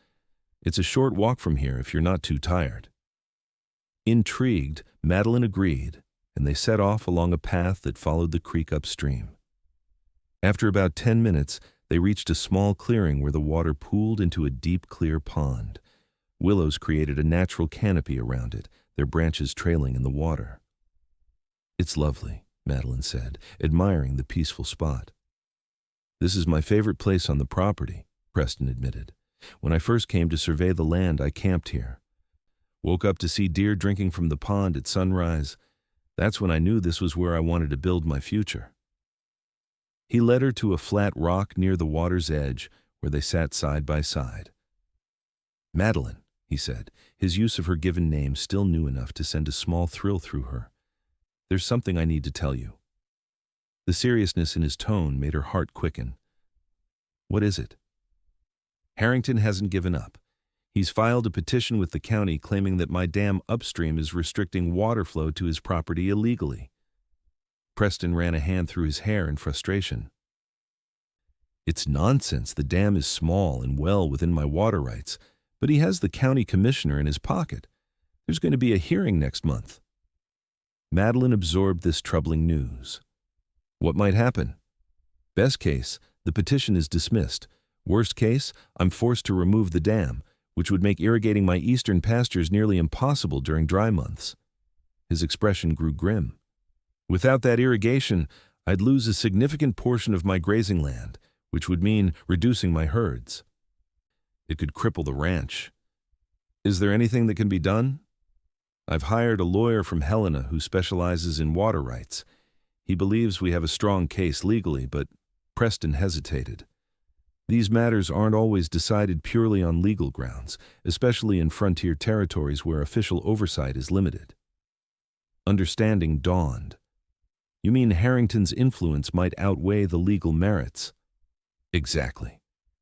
"It's a short walk from here if you're not too tired." Intrigued, Madeline agreed, and they set off along a path that followed the creek upstream. After about 10 minutes, they reached a small clearing where the water pooled into a deep, clear pond. Willows created a natural canopy around it, their branches trailing in the water. "It's lovely," Madeline said, admiring the peaceful spot. "This is my favorite place on the property," Preston admitted. "When I first came to survey the land, I camped here. Woke up to see deer drinking from the pond at sunrise. That's when I knew this was where I wanted to build my future." He led her to a flat rock near the water's edge, where they sat side by side. "Madeline," he said, his use of her given name still new enough to send a small thrill through her. "There's something I need to tell you." The seriousness in his tone made her heart quicken. "What is it?" "Harrington hasn't given up. He's filed a petition with the county claiming that my dam upstream is restricting water flow to his property illegally." Preston ran a hand through his hair in frustration. "It's nonsense. The dam is small and well within my water rights, but he has the county commissioner in his pocket. There's going to be a hearing next month." Madeline absorbed this troubling news. "What might happen?" "Best case, the petition is dismissed. Worst case, I'm forced to remove the dam, which would make irrigating my eastern pastures nearly impossible during dry months." His expression grew grim. "Without that irrigation, I'd lose a significant portion of my grazing land, which would mean reducing my herds. It could cripple the ranch. Is there anything that can be done?" "I've hired a lawyer from Helena who specializes in water rights. He believes we have a strong case legally, but..." Preston hesitated. "These matters aren't always decided purely on legal grounds, especially in frontier territories where official oversight is limited." Understanding dawned. "You mean Harrington's influence might outweigh the legal merits?" "Exactly.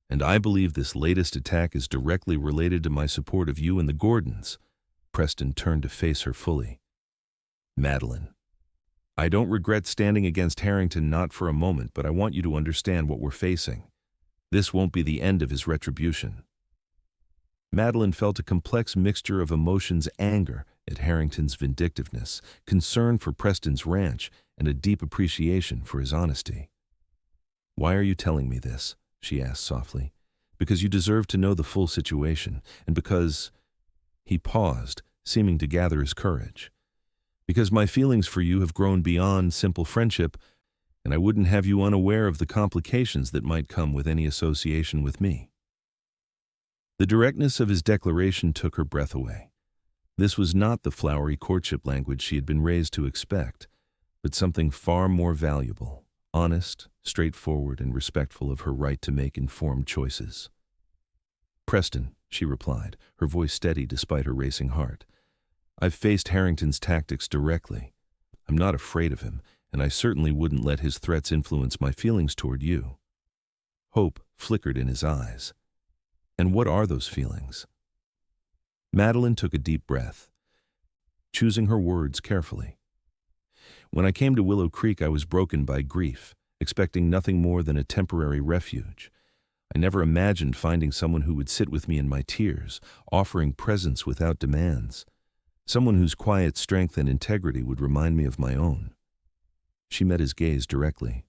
And I believe this latest attack is directly related to my support of you and the Gordons." Preston turned to face her fully. "Madeline, I don't regret standing against Harrington, not for a moment, but I want you to understand what we're facing. This won't be the end of his retribution." Madeline felt a complex mixture of emotions: anger at Harrington's vindictiveness, concern for Preston's ranch, and a deep appreciation for his honesty. "Why are you telling me this?" she asked softly. "Because you deserve to know the full situation, and because..." He paused, seeming to gather his courage. "Because my feelings for you have grown beyond simple friendship, and I wouldn't have you unaware of the complications that might come with any association with me." The directness of his declaration took her breath away. This was not the flowery courtship language she had been raised to expect, but something far more valuable, honest, straightforward, and respectful of her right to make informed choices. "Preston," she replied, her voice steady despite her racing heart, "I've faced Harrington's tactics directly. I'm not afraid of him, and I certainly wouldn't let his threats influence my feelings toward you." Hope flickered in his eyes. "And what are those feelings?" Madeline took a deep breath, choosing her words carefully. "When I came to Willow Creek, I was broken by grief, expecting nothing more than a temporary refuge. I never imagined finding someone who would sit with me in my tears, offering presence without demands, someone whose quiet strength and integrity would remind me of my own." She met his gaze directly.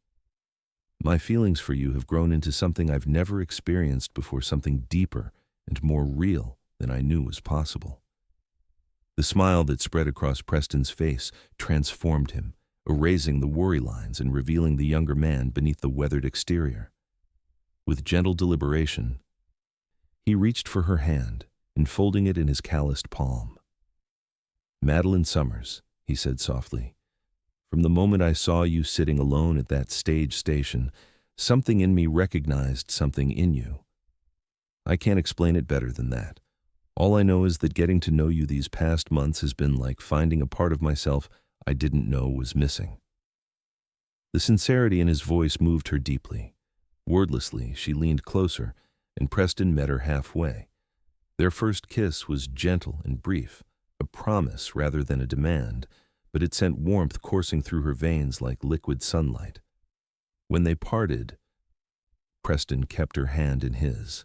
"My feelings for you have grown into something I've never experienced before, something deeper and more real than I knew was possible." The smile that spread across Preston's face transformed him, erasing the worry lines and revealing the younger man beneath the weathered exterior. With gentle deliberation, he reached for her hand, enfolding it in his calloused palm. "Madeline Summers," he said softly, "from the moment I saw you sitting alone at that stage station, something in me recognized something in you. I can't explain it better than that. All I know is that getting to know you these past months has been like finding a part of myself I didn't know was missing." The sincerity in his voice moved her deeply. Wordlessly, she leaned closer, and Preston met her halfway. Their first kiss was gentle and brief, a promise rather than a demand, but it sent warmth coursing through her veins like liquid sunlight. When they parted, Preston kept her hand in his.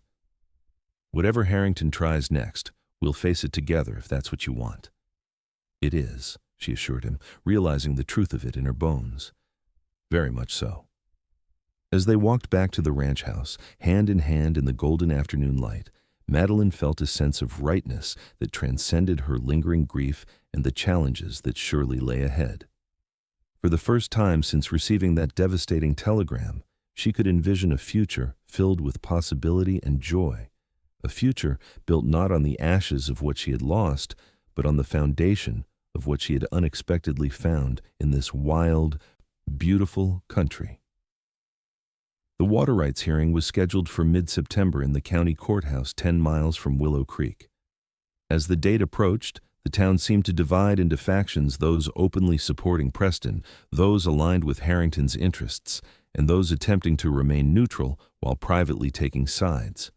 "Whatever Harrington tries next, we'll face it together if that's what you want." "It is," she assured him, realizing the truth of it in her bones. "Very much so." As they walked back to the ranch house, hand in hand in the golden afternoon light, Madeline felt a sense of rightness that transcended her lingering grief and the challenges that surely lay ahead. For the first time since receiving that devastating telegram, she could envision a future filled with possibility and joy, a future built not on the ashes of what she had lost, but on the foundation of what she had unexpectedly found in this wild, beautiful country. The water rights hearing was scheduled for mid-September in the county courthouse 10 miles from Willow Creek. As the date approached, the town seemed to divide into factions, those openly supporting Preston, those aligned with Harrington's interests, and those attempting to remain neutral while privately taking sides.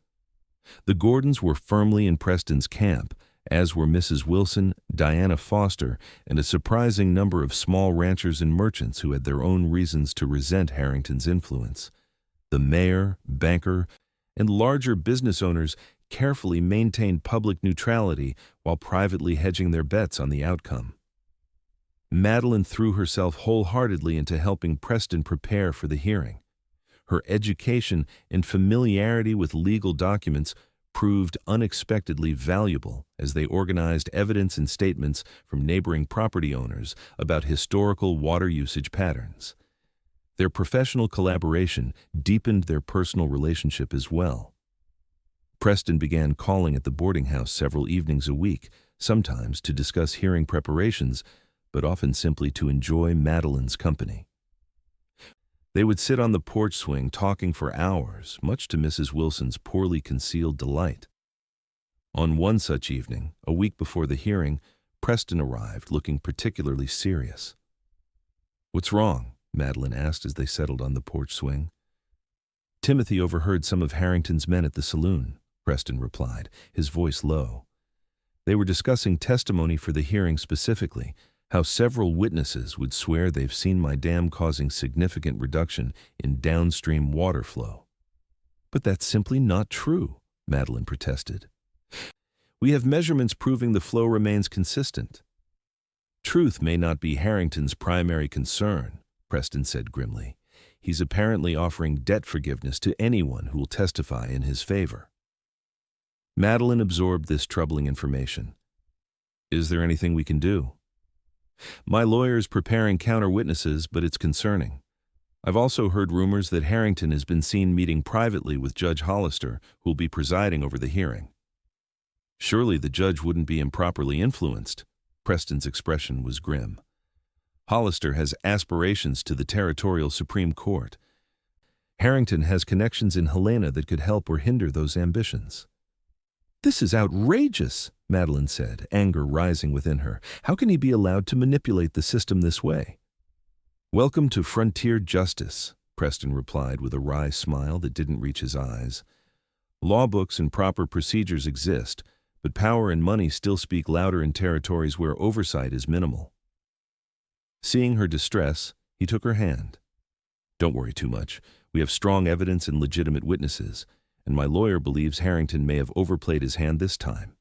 The Gordons were firmly in Preston's camp, as were Mrs. Wilson, Diana Foster, and a surprising number of small ranchers and merchants who had their own reasons to resent Harrington's influence. The mayor, banker, and larger business owners carefully maintained public neutrality while privately hedging their bets on the outcome. Madeline threw herself wholeheartedly into helping Preston prepare for the hearing. Her education and familiarity with legal documents proved unexpectedly valuable as they organized evidence and statements from neighboring property owners about historical water usage patterns. Their professional collaboration deepened their personal relationship as well. Preston began calling at the boarding house several evenings a week, sometimes to discuss hearing preparations, but often simply to enjoy Madeline's company. They would sit on the porch swing talking for hours, much to Mrs. Wilson's poorly concealed delight. On one such evening, a week before the hearing, Preston arrived looking particularly serious. "What's wrong?" Madeline asked as they settled on the porch swing. "Timothy overheard some of Harrington's men at the saloon," Preston replied, his voice low. "They were discussing testimony for the hearing specifically, how several witnesses would swear they've seen my dam causing significant reduction in downstream water flow." "But that's simply not true," Madeline protested. "We have measurements proving the flow remains consistent." "Truth may not be Harrington's primary concern," Preston said grimly. "He's apparently offering debt forgiveness to anyone who will testify in his favor." Madeline absorbed this troubling information. "Is there anything we can do?" "My lawyer's preparing counter-witnesses, but it's concerning. I've also heard rumors that Harrington has been seen meeting privately with Judge Hollister, who will be presiding over the hearing." "Surely the judge wouldn't be improperly influenced." Preston's expression was grim. "Hollister has aspirations to the territorial Supreme Court. Harrington has connections in Helena that could help or hinder those ambitions." "This is outrageous," Madeline said, anger rising within her. "How can he be allowed to manipulate the system this way?" "Welcome to frontier justice," Preston replied with a wry smile that didn't reach his eyes. "Law books and proper procedures exist, but power and money still speak louder in territories where oversight is minimal." Seeing her distress, he took her hand. "Don't worry too much. We have strong evidence and legitimate witnesses, and my lawyer believes Harrington may have overplayed his hand this time.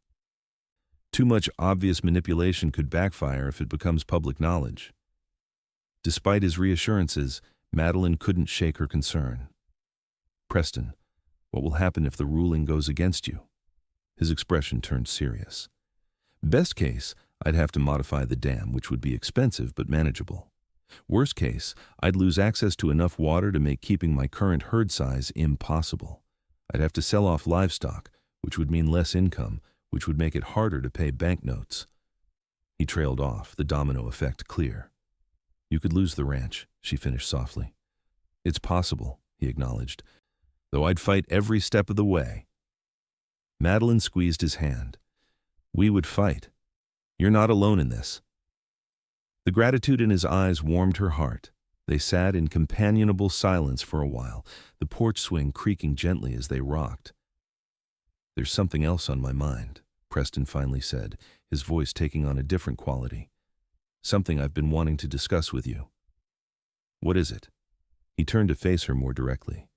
Too much obvious manipulation could backfire if it becomes public knowledge." Despite his reassurances, Madeline couldn't shake her concern. "Preston, what will happen if the ruling goes against you?" His expression turned serious. "Best case, I'd have to modify the dam, which would be expensive but manageable. Worst case, I'd lose access to enough water to make keeping my current herd size impossible." I'd have to sell off livestock, which would mean less income, which would make it harder to pay banknotes. He trailed off, the domino effect clear. You could lose the ranch, she finished softly. It's possible, he acknowledged, though I'd fight every step of the way. Madeline squeezed his hand. We would fight. You're not alone in this. The gratitude in his eyes warmed her heart. They sat in companionable silence for a while, the porch swing creaking gently as they rocked. There's something else on my mind, Preston finally said, his voice taking on a different quality. Something I've been wanting to discuss with you. What is it? He turned to face her more directly.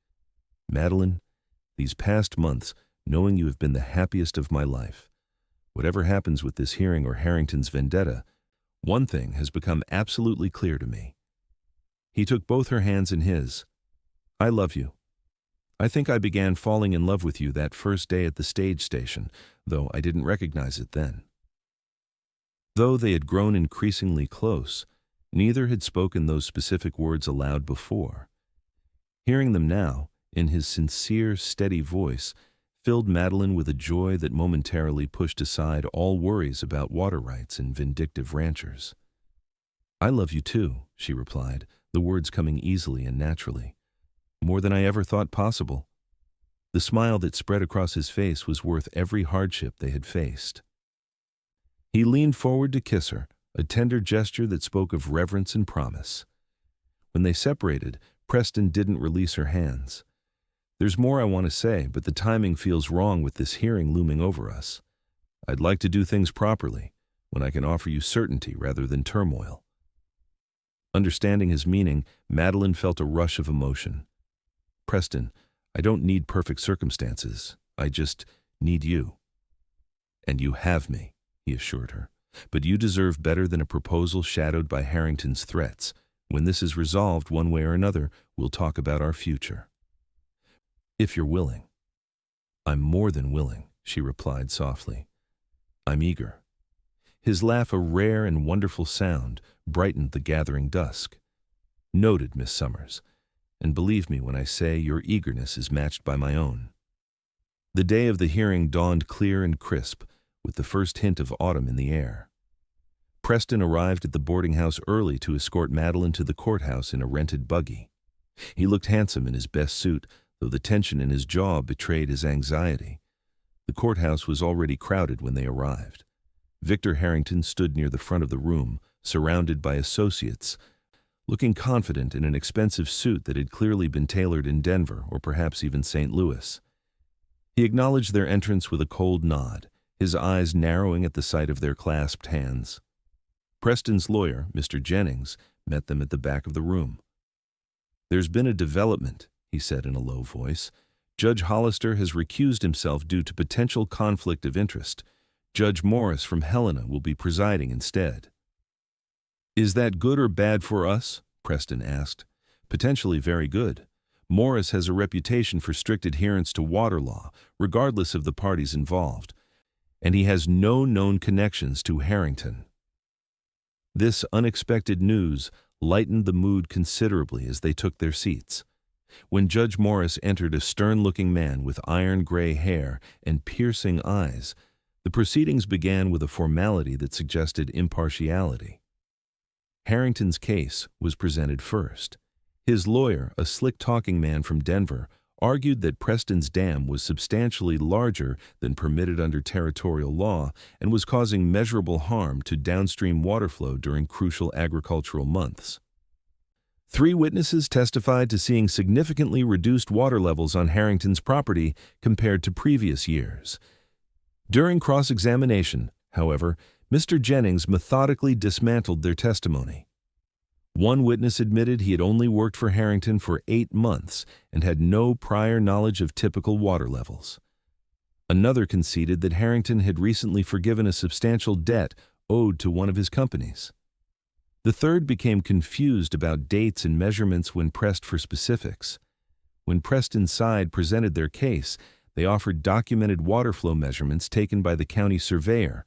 Madeline, these past months, knowing you have been the happiest of my life. Whatever happens with this hearing or Harrington's vendetta, one thing has become absolutely clear to me. He took both her hands in his. I love you. I think I began falling in love with you that first day at the stage station, though I didn't recognize it then. Though they had grown increasingly close, neither had spoken those specific words aloud before. Hearing them now, in his sincere, steady voice, filled Madeline with a joy that momentarily pushed aside all worries about water rights and vindictive ranchers. I love you too, she replied, the words coming easily and naturally. More than I ever thought possible. The smile that spread across his face was worth every hardship they had faced. He leaned forward to kiss her, a tender gesture that spoke of reverence and promise. When they separated, Preston didn't release her hands. There's more I want to say, but the timing feels wrong with this hearing looming over us. I'd like to do things properly, when I can offer you certainty rather than turmoil. Understanding his meaning, Madeline felt a rush of emotion. Preston, I don't need perfect circumstances. I just need you. And you have me, he assured her. But you deserve better than a proposal shadowed by Harrington's threats. When this is resolved one way or another, we'll talk about our future. If you're willing. I'm more than willing, she replied softly. I'm eager. His laugh, a rare and wonderful sound, brightened the gathering dusk. Noted, Miss Summers. And believe me when I say your eagerness is matched by my own. The day of the hearing dawned clear and crisp, with the first hint of autumn in the air. Preston arrived at the boarding house early to escort Madeline to the courthouse in a rented buggy. He looked handsome in his best suit, though the tension in his jaw betrayed his anxiety. The courthouse was already crowded when they arrived. Victor Harrington stood near the front of the room, surrounded by associates, looking confident in an expensive suit that had clearly been tailored in Denver or perhaps even St. Louis. He acknowledged their entrance with a cold nod, his eyes narrowing at the sight of their clasped hands. Preston's lawyer, Mr. Jennings, met them at the back of the room. There's been a development, he said in a low voice. Judge Hollister has recused himself due to potential conflict of interest. Judge Morris from Helena will be presiding instead. Is that good or bad for us? Preston asked. Potentially very good. Morris has a reputation for strict adherence to water law, regardless of the parties involved, and he has no known connections to Harrington. This unexpected news lightened the mood considerably as they took their seats. When Judge Morris entered, a stern-looking man with iron-gray hair and piercing eyes, the proceedings began with a formality that suggested impartiality. Harrington's case was presented first. His lawyer, a slick-talking man from Denver, argued that Preston's dam was substantially larger than permitted under territorial law and was causing measurable harm to downstream water flow during crucial agricultural months. 3 witnesses testified to seeing significantly reduced water levels on Harrington's property compared to previous years. During cross-examination, however, Mr. Jennings methodically dismantled their testimony. One witness admitted he had only worked for Harrington for 8 months and had no prior knowledge of typical water levels. Another conceded that Harrington had recently forgiven a substantial debt owed to one of his companies. The third became confused about dates and measurements when pressed for specifics. When Preston's side presented their case, they offered documented water flow measurements taken by the county surveyor,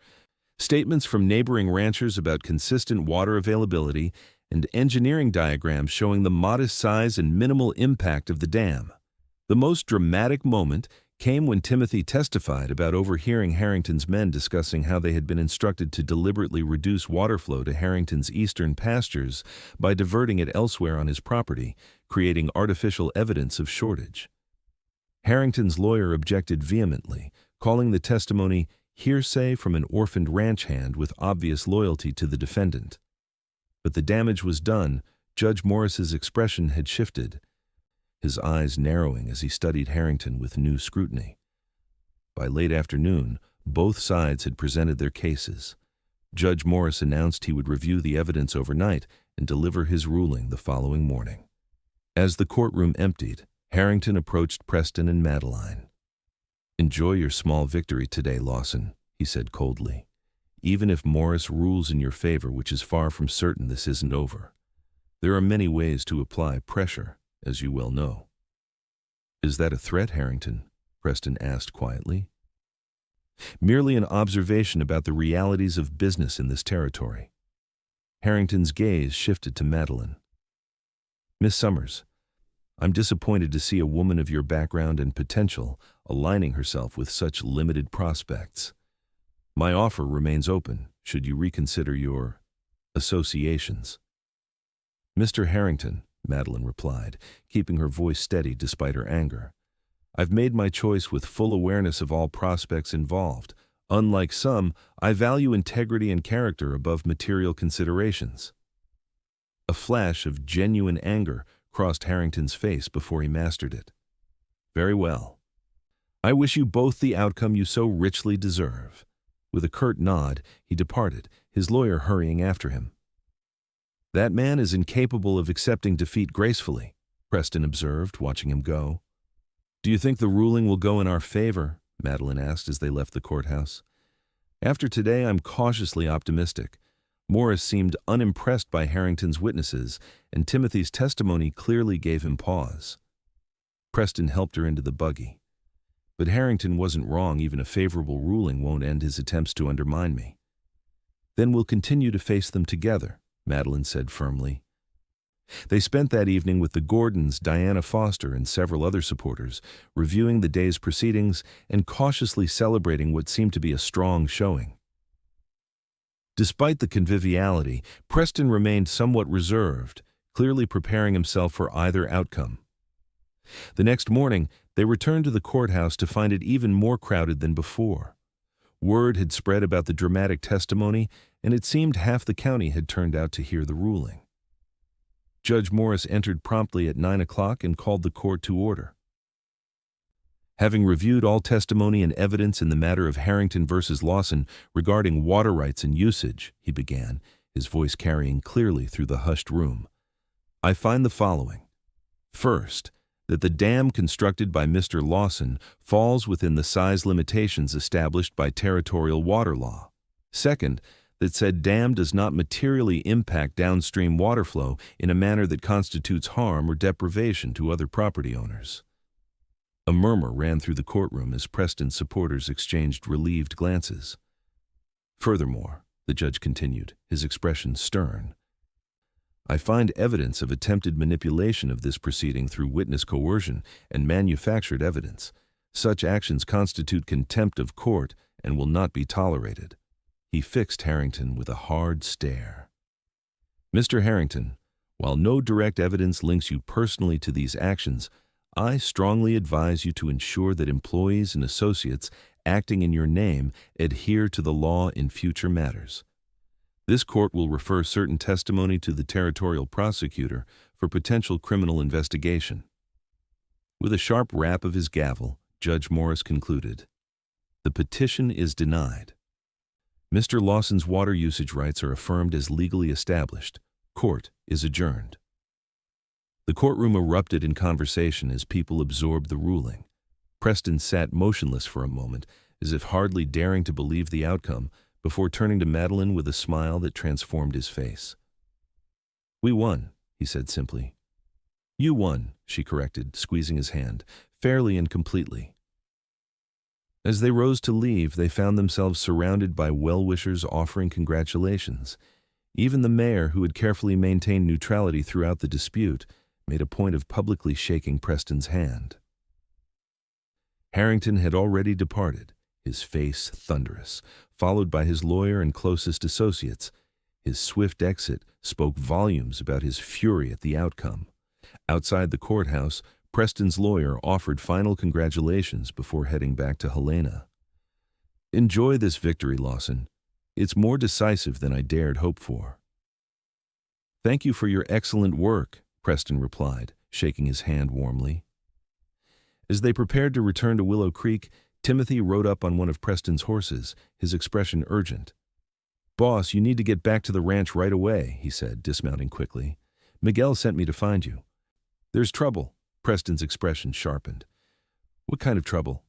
statements from neighboring ranchers about consistent water availability, and engineering diagrams showing the modest size and minimal impact of the dam. The most dramatic moment came when Timothy testified about overhearing Harrington's men discussing how they had been instructed to deliberately reduce water flow to Harrington's eastern pastures by diverting it elsewhere on his property, creating artificial evidence of shortage. Harrington's lawyer objected vehemently, calling the testimony hearsay from an orphaned ranch hand with obvious loyalty to the defendant. But the damage was done. Judge Morris's expression had shifted, his eyes narrowing as he studied Harrington with new scrutiny. By late afternoon, both sides had presented their cases. Judge Morris announced he would review the evidence overnight and deliver his ruling the following morning. As the courtroom emptied, Harrington approached Preston and Madeline. "Enjoy your small victory today, Lawson," he said coldly. "Even if Morris rules in your favor, which is far from certain, this isn't over. There are many ways to apply pressure, as you well know." "Is that a threat, Harrington?" Preston asked quietly. "Merely an observation about the realities of business in this territory." Harrington's gaze shifted to Madeline. "Miss Summers, I'm disappointed to see a woman of your background and potential aligning herself with such limited prospects. My offer remains open, should you reconsider your associations." "Mr. Harrington," Madeline replied, keeping her voice steady despite her anger, "I've made my choice with full awareness of all prospects involved. Unlike some, I value integrity and character above material considerations." A flash of genuine anger crossed Harrington's face before he mastered it. "Very well. I wish you both the outcome you so richly deserve." With a curt nod, he departed, his lawyer hurrying after him. "That man is incapable of accepting defeat gracefully," Preston observed, watching him go. "Do you think the ruling will go in our favor?" Madeline asked as they left the courthouse. "After today, I'm cautiously optimistic. Morris seemed unimpressed by Harrington's witnesses, and Timothy's testimony clearly gave him pause." Preston helped her into the buggy. "But Harrington wasn't wrong. Even a favorable ruling won't end his attempts to undermine me." "Then we'll continue to face them together," Madeline said firmly. They spent that evening with the Gordons, Diana Foster, and several other supporters, reviewing the day's proceedings and cautiously celebrating what seemed to be a strong showing. Despite the conviviality, Preston remained somewhat reserved, clearly preparing himself for either outcome. The next morning, they returned to the courthouse to find it even more crowded than before. Word had spread about the dramatic testimony, and it seemed half the county had turned out to hear the ruling. Judge Morris entered promptly at 9 o'clock and called the court to order. Having reviewed all testimony and evidence in the matter of Harrington versus Lawson regarding water rights and usage, he began, his voice carrying clearly through the hushed room, "I find the following. First, that the dam constructed by Mr. Lawson falls within the size limitations established by territorial water law. Second, that said dam does not materially impact downstream water flow in a manner that constitutes harm or deprivation to other property owners." A murmur ran through the courtroom as Preston's supporters exchanged relieved glances. "Furthermore," the judge continued, his expression stern, "I find evidence of attempted manipulation of this proceeding through witness coercion and manufactured evidence. Such actions constitute contempt of court and will not be tolerated." He fixed Harrington with a hard stare. "Mr. Harrington, while no direct evidence links you personally to these actions, I strongly advise you to ensure that employees and associates acting in your name adhere to the law in future matters. This court will refer certain testimony to the territorial prosecutor for potential criminal investigation." With a sharp rap of his gavel, Judge Morris concluded, "The petition is denied. Mr. Lawson's water usage rights are affirmed as legally established. Court is adjourned." The courtroom erupted in conversation as people absorbed the ruling. Preston sat motionless for a moment, as if hardly daring to believe the outcome, before turning to Madeline with a smile that transformed his face. "We won," he said simply. "You won," she corrected, squeezing his hand, "fairly and completely." As they rose to leave, they found themselves surrounded by well-wishers offering congratulations. Even the mayor, who had carefully maintained neutrality throughout the dispute, made a point of publicly shaking Preston's hand. Harrington had already departed, his face thunderous, followed by his lawyer and closest associates. His swift exit spoke volumes about his fury at the outcome. Outside the courthouse, Preston's lawyer offered final congratulations before heading back to Helena. "Enjoy this victory, Lawson. It's more decisive than I dared hope for." "Thank you for your excellent work," Preston replied, shaking his hand warmly. As they prepared to return to Willow Creek, Timothy rode up on one of Preston's horses, his expression urgent. "Boss, you need to get back to the ranch right away," he said, dismounting quickly. "Miguel sent me to find you." "There's trouble." Preston's expression sharpened. "What kind of trouble?"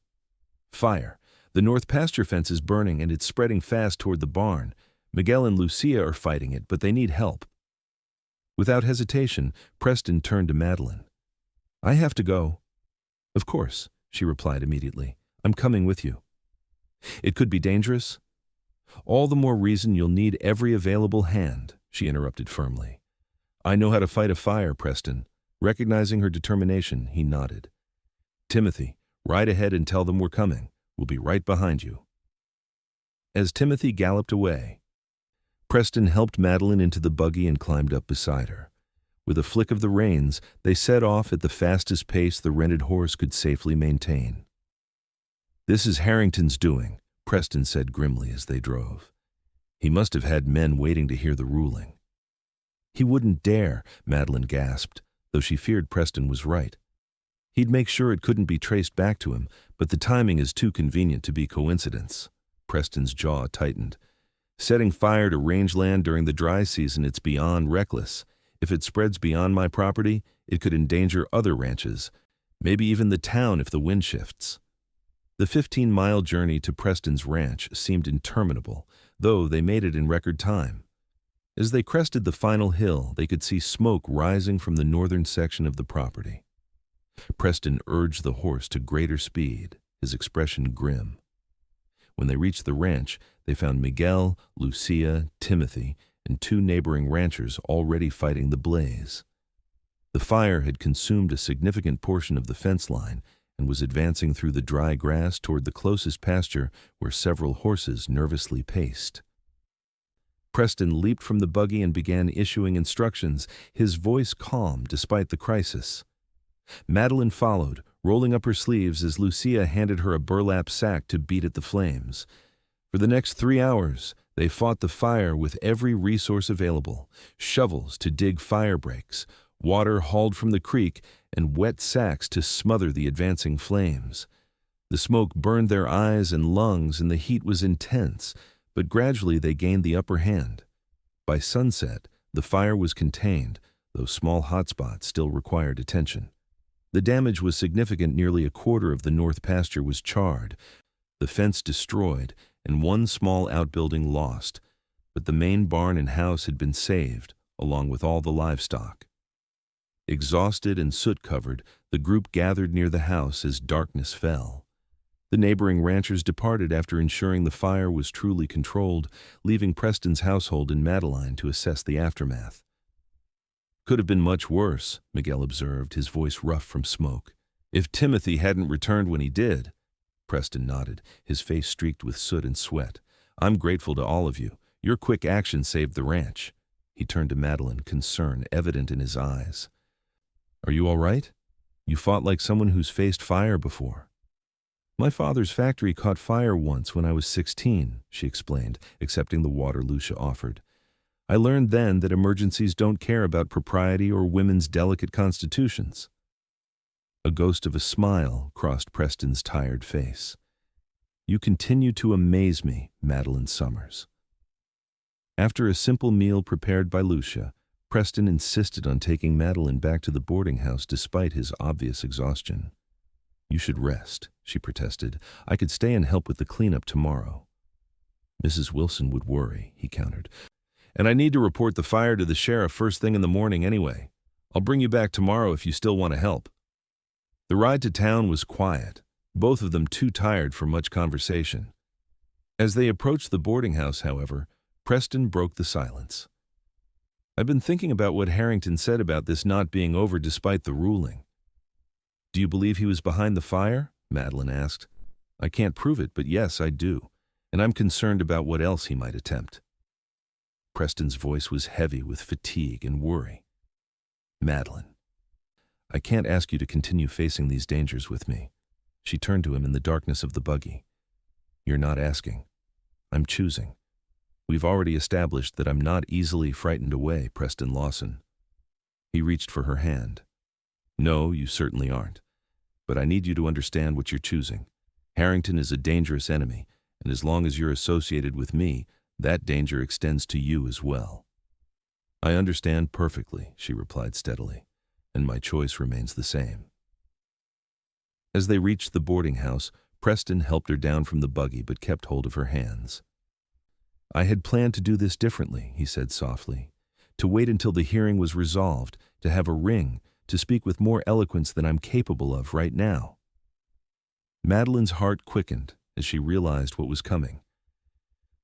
"Fire. The north pasture fence is burning and it's spreading fast toward the barn. Miguel and Lucia are fighting it, but they need help." Without hesitation, Preston turned to Madeline. "I have to go." "Of course," she replied immediately. "I'm coming with you." "It could be dangerous." "All the more reason you'll need every available hand," she interrupted firmly. "I know how to fight a fire, Preston." Recognizing her determination, he nodded. "Timothy, ride ahead and tell them we're coming. We'll be right behind you." As Timothy galloped away, Preston helped Madeline into the buggy and climbed up beside her. With a flick of the reins, they set off at the fastest pace the rented horse could safely maintain. "This is Harrington's doing," Preston said grimly as they drove. "He must have had men waiting to hear the ruling." "He wouldn't dare," Madeline gasped, though she feared Preston was right. "He'd make sure it couldn't be traced back to him, but the timing is too convenient to be coincidence." Preston's jaw tightened. "Setting fire to rangeland during the dry season, it's beyond reckless. If it spreads beyond my property, it could endanger other ranches, maybe even the town if the wind shifts." The 15-mile journey to Preston's ranch seemed interminable, though they made it in record time. As they crested the final hill, they could see smoke rising from the northern section of the property. Preston urged the horse to greater speed, his expression grim. When they reached the ranch, they found Miguel, Lucia, Timothy, and 2 neighboring ranchers already fighting the blaze. The fire had consumed a significant portion of the fence line and was advancing through the dry grass toward the closest pasture where several horses nervously paced. Preston leaped from the buggy and began issuing instructions, his voice calm despite the crisis. Madeline followed, rolling up her sleeves as Lucia handed her a burlap sack to beat at the flames. For the next 3 hours, they fought the fire with every resource available: shovels to dig fire breaks, water hauled from the creek, and wet sacks to smother the advancing flames. The smoke burned their eyes and lungs, and the heat was intense, but gradually they gained the upper hand. By sunset, the fire was contained, though small hotspots still required attention. The damage was significant. Nearly a quarter of the north pasture was charred, the fence destroyed, and 1 small outbuilding lost, but the main barn and house had been saved, along with all the livestock. Exhausted and soot-covered, the group gathered near the house as darkness fell. The neighboring ranchers departed after ensuring the fire was truly controlled, leaving Preston's household in Madeline to assess the aftermath. "Could have been much worse," Miguel observed, his voice rough from smoke. "If Timothy hadn't returned when he did." Preston nodded, his face streaked with soot and sweat. "I'm grateful to all of you. Your quick action saved the ranch." He turned to Madeline, concern evident in his eyes. "Are you all right? You fought like someone who's faced fire before." "My father's factory caught fire once when I was 16, she explained, accepting the water Lucia offered. "I learned then that emergencies don't care about propriety or women's delicate constitutions." A ghost of a smile crossed Preston's tired face. "You continue to amaze me, Madeline Summers." After a simple meal prepared by Lucia, Preston insisted on taking Madeline back to the boarding house despite his obvious exhaustion. "You should rest," she protested. "I could stay and help with the cleanup tomorrow." "Mrs. Wilson would worry," he countered. "And I need to report the fire to the sheriff first thing in the morning anyway. I'll bring you back tomorrow if you still want to help." The ride to town was quiet, both of them too tired for much conversation. As they approached the boarding house, however, Preston broke the silence. "I've been thinking about what Harrington said about this not being over despite the ruling. Do you believe he was behind the fire, Madeline asked. I can't prove it, but yes, I do. And I'm concerned about what else he might attempt. Preston's voice was heavy with fatigue and worry. Madeline, I can't ask you to continue facing these dangers with me. She turned to him in the darkness of the buggy. You're not asking. I'm choosing. We've already established that I'm not easily frightened away, Preston Lawson. He reached for her hand. No, you certainly aren't. But I need you to understand what you're choosing. Harrington is a dangerous enemy, and as long as you're associated with me, that danger extends to you as well. I understand perfectly, she replied steadily, and my choice remains the same. As they reached the boarding house, Preston helped her down from the buggy but kept hold of her hands. I had planned to do this differently, he said softly, to wait until the hearing was resolved, to have a ring, to speak with more eloquence than I'm capable of right now. Madeline's heart quickened as she realized what was coming.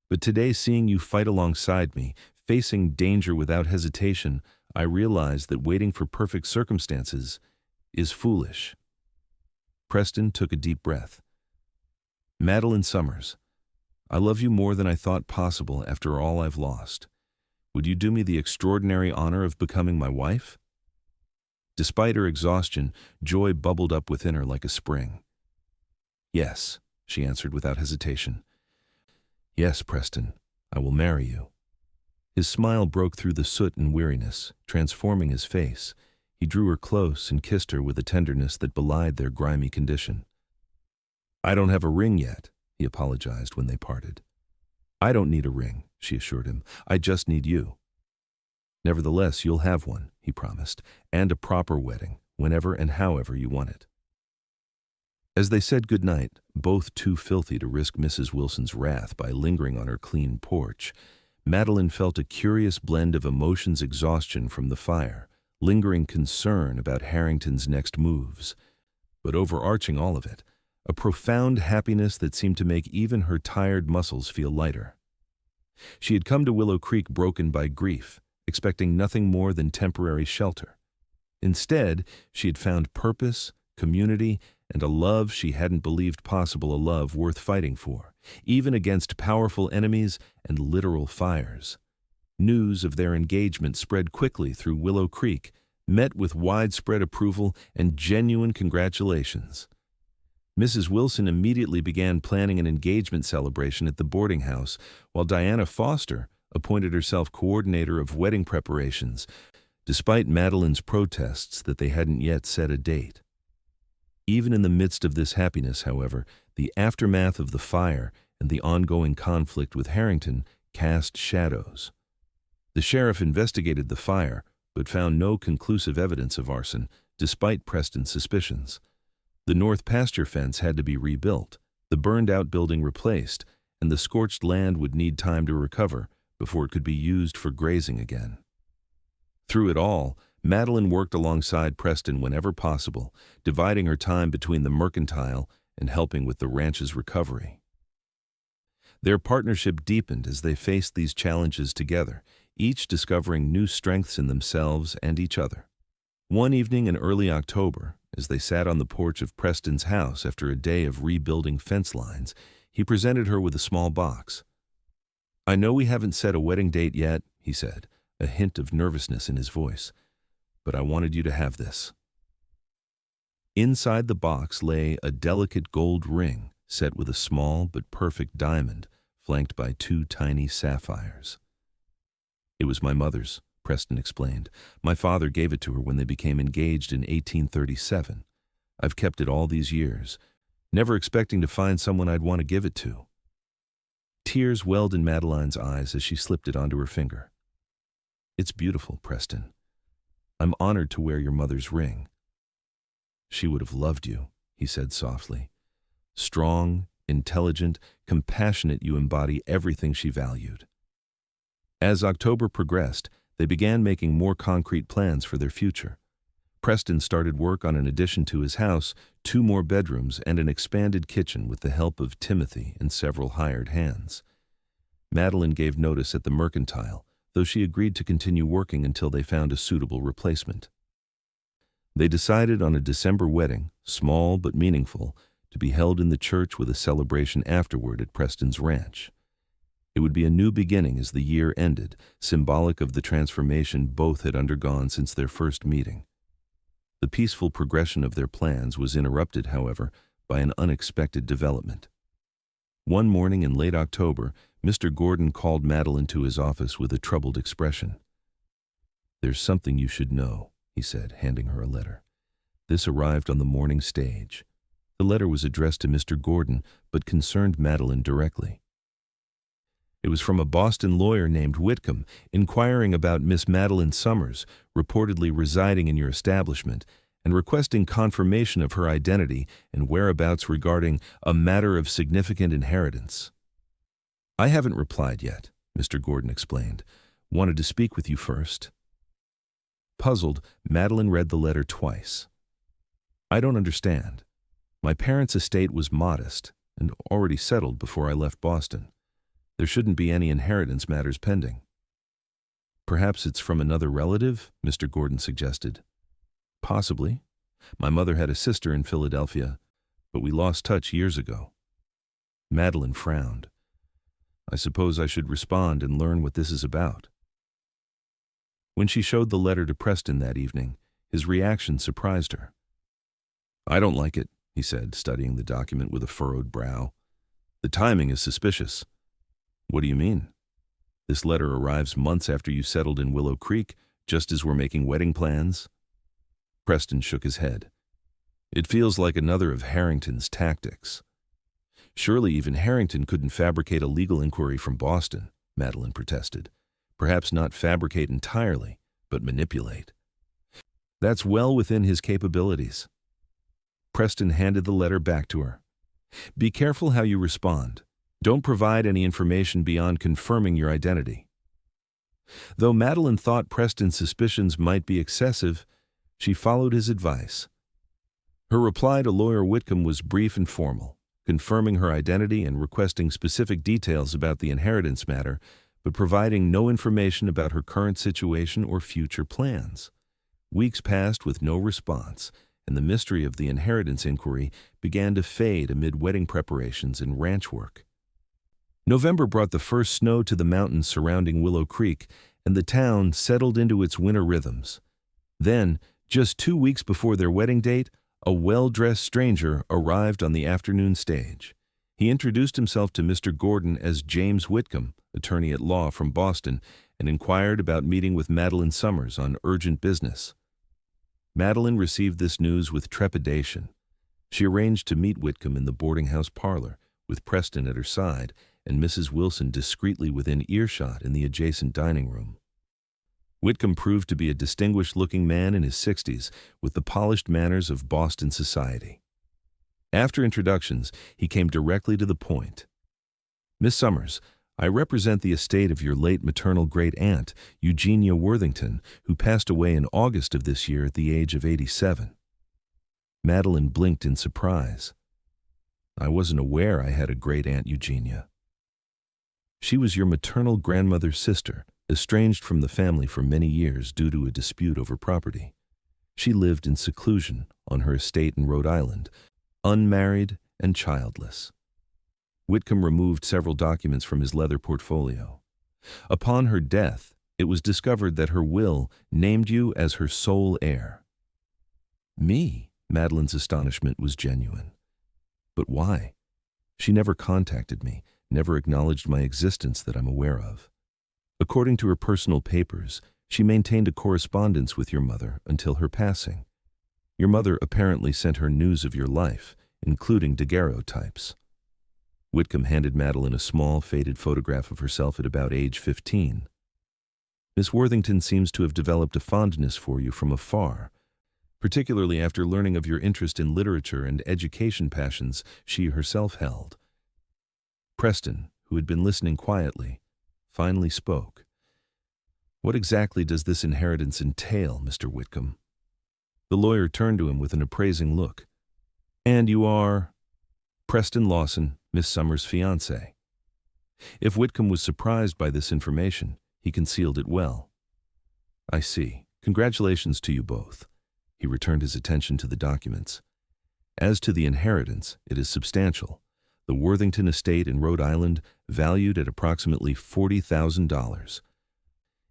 But today, seeing you fight alongside me, facing danger without hesitation, I realized that waiting for perfect circumstances is foolish. Preston took a deep breath. Madeline Summers, I love you more than I thought possible after all I've lost. Would you do me the extraordinary honor of becoming my wife? Despite her exhaustion, joy bubbled up within her like a spring. Yes, she answered without hesitation. Yes, Preston, I will marry you. His smile broke through the soot and weariness, transforming his face. He drew her close and kissed her with a tenderness that belied their grimy condition. I don't have a ring yet, he apologized when they parted. I don't need a ring, she assured him. I just need you. Nevertheless, you'll have one, he promised, and a proper wedding, whenever and however you want it. As they said goodnight, both too filthy to risk Mrs. Wilson's wrath by lingering on her clean porch, Madeline felt a curious blend of emotions, exhaustion from the fire, lingering concern about Harrington's next moves, but overarching all of it, a profound happiness that seemed to make even her tired muscles feel lighter. She had come to Willow Creek broken by grief, expecting nothing more than temporary shelter. Instead, she had found purpose, community, and a love she hadn't believed possible, a love worth fighting for, even against powerful enemies and literal fires. News of their engagement spread quickly through Willow Creek, met with widespread approval and genuine congratulations. Mrs. Wilson immediately began planning an engagement celebration at the boarding house, while Diana Foster appointed herself coordinator of wedding preparations, despite Madeline's protests that they hadn't yet set a date. Even in the midst of this happiness, however, the aftermath of the fire and the ongoing conflict with Harrington cast shadows. The sheriff investigated the fire, but found no conclusive evidence of arson, despite Preston's suspicions. The north pasture fence had to be rebuilt, the burned-out building replaced, and the scorched land would need time to recover before it could be used for grazing again. Through it all, Madeline worked alongside Preston whenever possible, dividing her time between the mercantile and helping with the ranch's recovery. Their partnership deepened as they faced these challenges together, each discovering new strengths in themselves and each other. One evening in early October, as they sat on the porch of Preston's house after a day of rebuilding fence lines, he presented her with a small box. I know we haven't set a wedding date yet, he said, a hint of nervousness in his voice, but I wanted you to have this. Inside the box lay a delicate gold ring set with a small but perfect diamond, flanked by 2 tiny sapphires. It was my mother's, Preston explained. My father gave it to her when they became engaged in 1837. I've kept it all these years, never expecting to find someone I'd want to give it to. Tears welled in Madeline's eyes as she slipped it onto her finger. It's beautiful, Preston. I'm honored to wear your mother's ring. She would have loved you, he said softly. Strong, intelligent, compassionate, you embody everything she valued. As October progressed, they began making more concrete plans for their future. Preston started work on an addition to his house, 2 more bedrooms, and an expanded kitchen with the help of Timothy and several hired hands. Madeline gave notice at the mercantile, though she agreed to continue working until they found a suitable replacement. They decided on a December wedding, small but meaningful, to be held in the church with a celebration afterward at Preston's ranch. It would be a new beginning as the year ended, symbolic of the transformation both had undergone since their first meeting. The peaceful progression of their plans was interrupted, however, by an unexpected development. One morning in late October, Mr. Gordon called Madeline to his office with a troubled expression. "There's something you should know," he said, handing her a letter. This arrived on the morning stage. The letter was addressed to Mr. Gordon, but concerned Madeline directly. It was from a Boston lawyer named Whitcomb, inquiring about Miss Madeline Summers, reportedly residing in your establishment, and requesting confirmation of her identity and whereabouts regarding a matter of significant inheritance. "I haven't replied yet," Mr. Gordon explained. "Wanted to speak with you first." Puzzled, Madeline read the letter twice. "I don't understand. My parents' estate was modest and already settled before I left Boston. There shouldn't be any inheritance matters pending." "Perhaps it's from another relative?" Mr. Gordon suggested. "Possibly. My mother had a sister in Philadelphia, but we lost touch years ago." Madeline frowned. "I suppose I should respond and learn what this is about." When she showed the letter to Preston that evening, his reaction surprised her. "I don't like it," he said, studying the document with a furrowed brow. "The timing is suspicious." "What do you mean? This letter arrives months after you settled in Willow Creek, just as we're making wedding plans." Preston shook his head. "It feels like another of Harrington's tactics." "Surely even Harrington couldn't fabricate a legal inquiry from Boston," Madeline protested. "Perhaps not fabricate entirely, but manipulate. That's well within his capabilities." Preston handed the letter back to her. "Be careful how you respond. Don't provide any information beyond confirming your identity." Though Madeline thought Preston's suspicions might be excessive, she followed his advice. Her reply to Lawyer Whitcomb was brief and formal, confirming her identity and requesting specific details about the inheritance matter, but providing no information about her current situation or future plans. Weeks passed with no response, and the mystery of the inheritance inquiry began to fade amid wedding preparations and ranch work. November brought the first snow to the mountains surrounding Willow Creek, and the town settled into its winter rhythms. Then, just 2 weeks before their wedding date, a well-dressed stranger arrived on the afternoon stage. He introduced himself to Mr. Gordon as James Whitcomb, attorney at law from Boston, and inquired about meeting with Madeline Summers on urgent business. Madeline received this news with trepidation. She arranged to meet Whitcomb in the boarding-house parlor, with Preston at her side and Mrs. Wilson discreetly within earshot in the adjacent dining room. Whitcomb proved to be a distinguished-looking man in his 60s, with the polished manners of Boston society. After introductions, he came directly to the point. "Miss Summers, I represent the estate of your late maternal great-aunt, Eugenia Worthington, who passed away in August of this year at the age of 87. Madeline blinked in surprise. "I wasn't aware I had a great-aunt Eugenia." "She was your maternal grandmother's sister, estranged from the family for many years due to a dispute over property. She lived in seclusion on her estate in Rhode Island, unmarried and childless." Whitcomb removed several documents from his leather portfolio. "Upon her death, it was discovered that her will named you as her sole heir." "Me?" Madeline's astonishment was genuine. "But why? She never contacted me, never acknowledged my existence that I'm aware of. According to her personal papers, she maintained a correspondence with your mother until her passing. Your mother apparently sent her news of your life, including daguerreotypes." Whitcomb handed Madeline a small, faded photograph of herself at about age 15. "Miss Worthington seems to have developed a fondness for you from afar, particularly after learning of your interest in literature and education passions she herself held." Preston, who had been listening quietly, finally spoke. "What exactly does this inheritance entail, Mr. Whitcomb?" The lawyer turned to him with an appraising look. "And you are?" "Preston Lawson, Miss Summers' fiancé." If Whitcomb was surprised by this information, he concealed it well. "I see. Congratulations to you both." He returned his attention to the documents. As to the inheritance, it is substantial. The Worthington estate in Rhode Island, valued at approximately $40,000.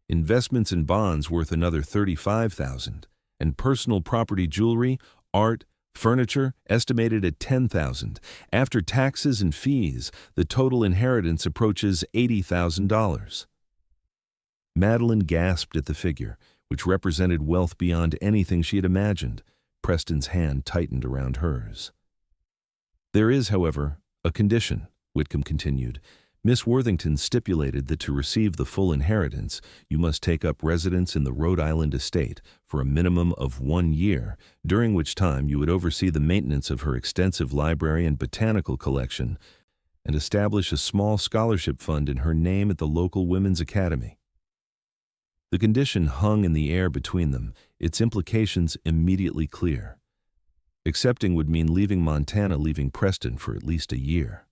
Investments in bonds worth another $35,000, and personal property, jewelry, art, furniture estimated at $10,000. After taxes and fees, the total inheritance approaches $80,000. Madeline gasped at the figure, which represented wealth beyond anything she had imagined. Preston's hand tightened around hers. There is, however, a condition, Whitcomb continued. Miss Worthington stipulated that to receive the full inheritance, you must take up residence in the Rhode Island estate for a minimum of 1 year, during which time you would oversee the maintenance of her extensive library and botanical collection and establish a small scholarship fund in her name at the local women's academy. The condition hung in the air between them, its implications immediately clear. Accepting would mean leaving Montana, leaving Preston for at least a year.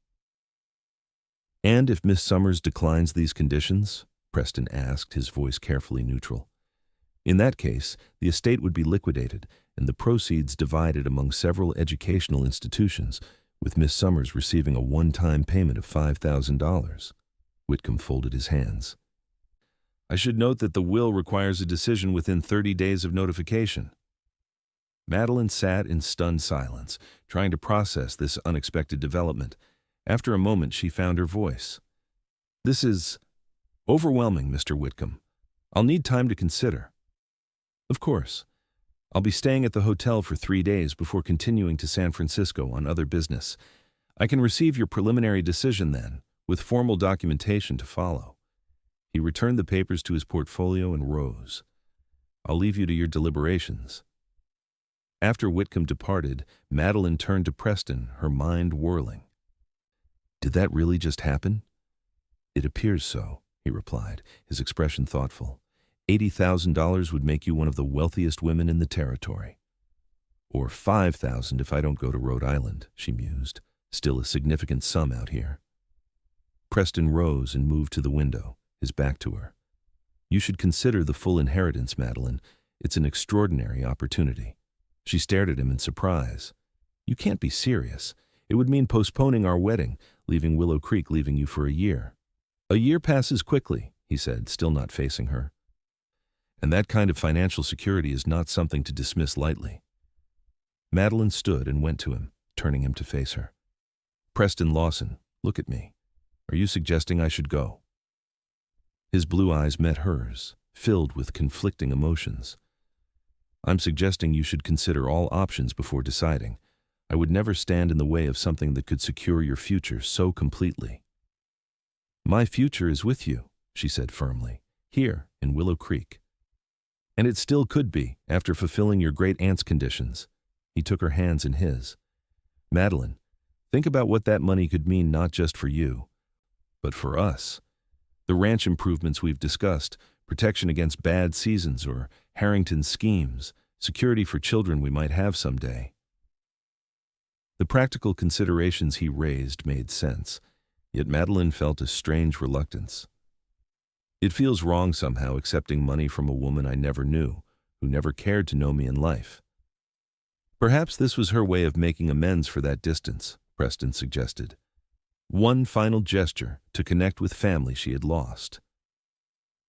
"And if Miss Summers declines these conditions?" Preston asked, his voice carefully neutral. "In that case, the estate would be liquidated and the proceeds divided among several educational institutions, with Miss Summers receiving a one-time payment of $5,000. Whitcomb folded his hands. "I should note that the will requires a decision within 30 days of notification." Madeline sat in stunned silence, trying to process this unexpected development. After a moment, she found her voice. "This is overwhelming, Mr. Whitcomb. I'll need time to consider." "Of course. I'll be staying at the hotel for 3 days before continuing to San Francisco on other business. I can receive your preliminary decision then, with formal documentation to follow." He returned the papers to his portfolio and rose. "I'll leave you to your deliberations." After Whitcomb departed, Madeline turned to Preston, her mind whirling. "Did that really just happen?" "It appears so," he replied, his expression thoughtful. $80,000 would make you one of the wealthiest women in the territory. "Or 5,000 if I don't go to Rhode Island," she mused. "Still a significant sum out here." Preston rose and moved to the window, his back to her. "You should consider the full inheritance, Madeline. It's an extraordinary opportunity." She stared at him in surprise. "You can't be serious. It would mean postponing our wedding, leaving Willow Creek, leaving you for a year." "A year passes quickly," he said, still not facing her. "And that kind of financial security is not something to dismiss lightly." Madeline stood and went to him, turning him to face her. "Preston Lawson, look at me. Are you suggesting I should go?" His blue eyes met hers, filled with conflicting emotions. "I'm suggesting you should consider all options before deciding. I would never stand in the way of something that could secure your future so completely." "My future is with you," she said firmly, "here in Willow Creek. And it still could be, after fulfilling your great-aunt's conditions." He took her hands in his. "Madeline, think about what that money could mean not just for you, but for us. The ranch improvements we've discussed, protection against bad seasons or Harrington's schemes, security for children we might have someday." The practical considerations he raised made sense, yet Madeline felt a strange reluctance. "It feels wrong somehow accepting money from a woman I never knew, who never cared to know me in life." Perhaps this was her way of making amends for that distance, Preston suggested. One final gesture to connect with family she had lost.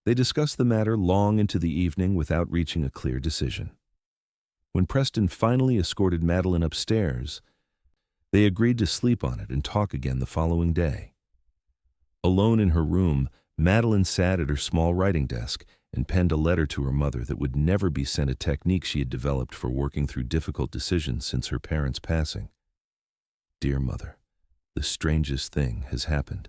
They discussed the matter long into the evening without reaching a clear decision. When Preston finally escorted Madeline upstairs, they agreed to sleep on it and talk again the following day. Alone in her room, Madeline sat at her small writing desk and penned a letter to her mother that would never be sent, a technique she had developed for working through difficult decisions since her parents' passing. "Dear Mother, the strangest thing has happened.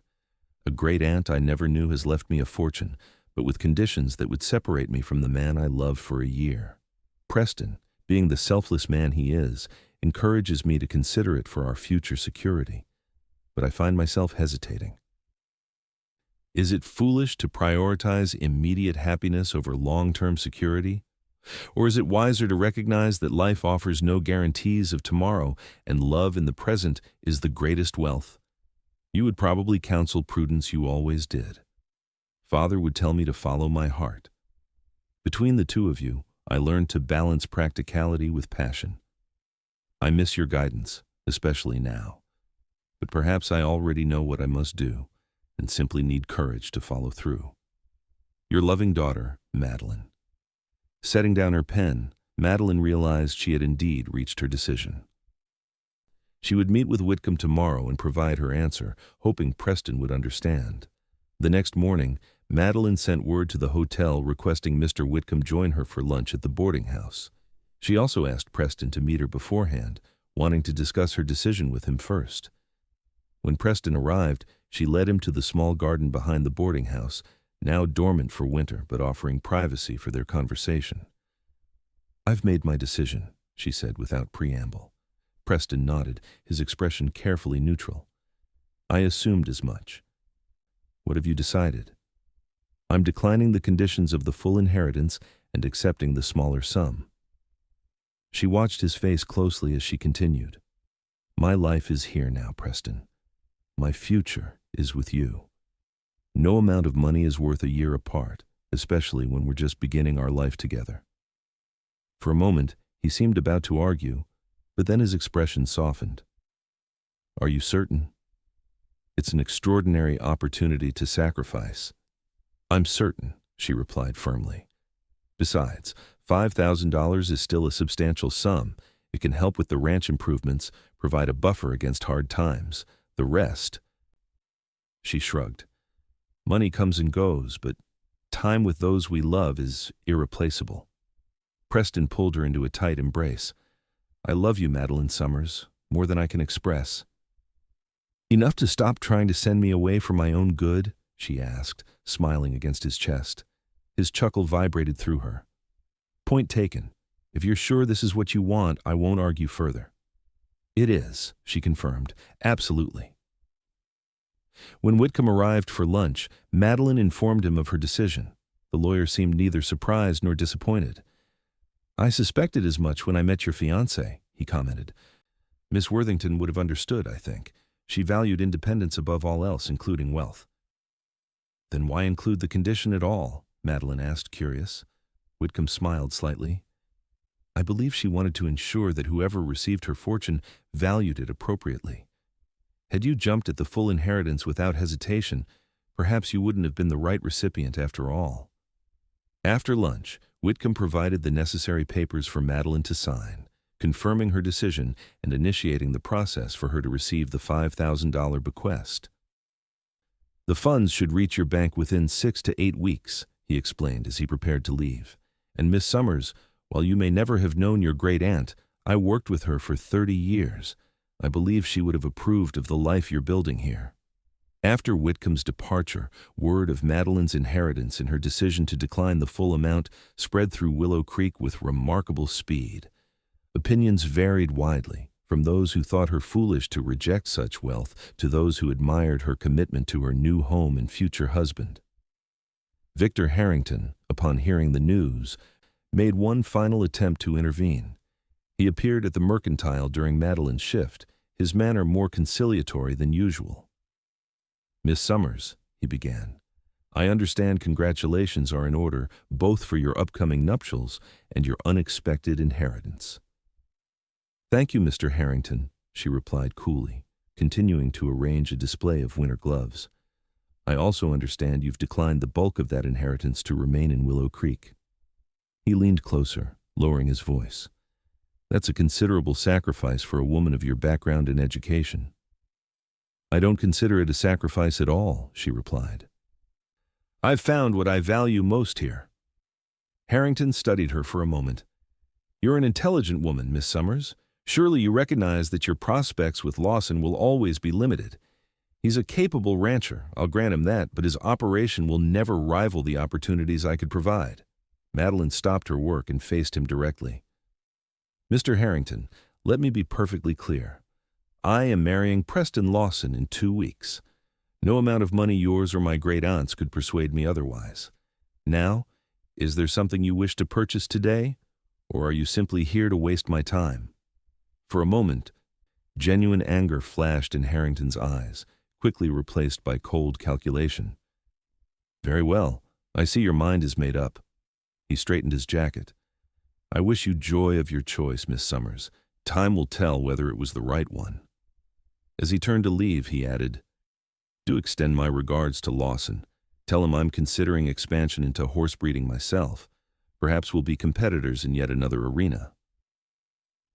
A great aunt I never knew has left me a fortune, but with conditions that would separate me from the man I loved for a year. Preston, being the selfless man he is, encourages me to consider it for our future security, but I find myself hesitating. Is it foolish to prioritize immediate happiness over long-term security? Or is it wiser to recognize that life offers no guarantees of tomorrow and love in the present is the greatest wealth? You would probably counsel prudence, you always did. Father would tell me to follow my heart. Between the two of you, I learned to balance practicality with passion. I miss your guidance, especially now. But perhaps I already know what I must do, and simply need courage to follow through. Your loving daughter, Madeline. Setting down her pen, Madeline realized she had indeed reached her decision. She would meet with Whitcomb tomorrow and provide her answer, hoping Preston would understand. The next morning, Madeline sent word to the hotel requesting Mr. Whitcomb join her for lunch at the boarding house. She also asked Preston to meet her beforehand, wanting to discuss her decision with him first. When Preston arrived, she led him to the small garden behind the boarding house, now dormant for winter but offering privacy for their conversation. "I've made my decision," she said without preamble. Preston nodded, his expression carefully neutral. "I assumed as much." "What have you decided?" "I'm declining the conditions of the full inheritance and accepting the smaller sum." She watched his face closely as she continued. "My life is here now, Preston. My future is with you. No amount of money is worth a year apart, especially when we're just beginning our life together." For a moment, he seemed about to argue, but then his expression softened. "Are you certain? It's an extraordinary opportunity to sacrifice." "I'm certain," she replied firmly. "Besides, $5,000 is still a substantial sum. It can help with the ranch improvements, provide a buffer against hard times. The rest—" She shrugged. "Money comes and goes, but time with those we love is irreplaceable." Preston pulled her into a tight embrace. "I love you, Madeline Summers, more than I can express." "Enough to stop trying to send me away for my own good?" she asked, smiling against his chest. His chuckle vibrated through her. "Point taken. If you're sure this is what you want, I won't argue further." "It is," she confirmed. "Absolutely." When Whitcomb arrived for lunch, Madeline informed him of her decision. The lawyer seemed neither surprised nor disappointed. "I suspected as much when I met your fiancée," he commented. "Miss Worthington would have understood, I think. She valued independence above all else, including wealth." "Then why include the condition at all?" Madeline asked, curious. Whitcomb smiled slightly. "I believe she wanted to ensure that whoever received her fortune valued it appropriately. Had you jumped at the full inheritance without hesitation, perhaps you wouldn't have been the right recipient after all." After lunch, Whitcomb provided the necessary papers for Madeline to sign, confirming her decision and initiating the process for her to receive the $5,000 bequest. "The funds should reach your bank within 6 to 8 weeks, he explained as he prepared to leave. "And Miss Summers, while you may never have known your great-aunt, I worked with her for 30 years. I believe she would have approved of the life you're building here." After Whitcomb's departure, word of Madeline's inheritance and her decision to decline the full amount spread through Willow Creek with remarkable speed. Opinions varied widely, from those who thought her foolish to reject such wealth to those who admired her commitment to her new home and future husband. Victor Harrington, upon hearing the news, made one final attempt to intervene. He appeared at the Mercantile during Madeline's shift, his manner more conciliatory than usual. "Miss Summers," he began, "I understand congratulations are in order both for your upcoming nuptials and your unexpected inheritance." "Thank you, Mr. Harrington," she replied coolly, continuing to arrange a display of winter gloves. "I also understand you've declined the bulk of that inheritance to remain in Willow Creek." He leaned closer, lowering his voice. "That's a considerable sacrifice for a woman of your background and education." "I don't consider it a sacrifice at all," she replied. "I've found what I value most here." Harrington studied her for a moment. "You're an intelligent woman, Miss Summers. Surely you recognize that your prospects with Lawson will always be limited. He's a capable rancher, I'll grant him that, but his operation will never rival the opportunities I could provide." Madeline stopped her work and faced him directly. "Mr. Harrington, let me be perfectly clear. I am marrying Preston Lawson in 2 weeks. No amount of money yours or my great-aunt's could persuade me otherwise. Now, is there something you wish to purchase today, or are you simply here to waste my time?" For a moment, genuine anger flashed in Harrington's eyes, quickly replaced by cold calculation. "Very well, I see your mind is made up." He straightened his jacket. "I wish you joy of your choice, Miss Summers. Time will tell whether it was the right one. As he turned to leave, he added, "Do extend my regards to Lawson. Tell him I'm considering expansion into horse breeding myself. Perhaps we'll be competitors in yet another arena."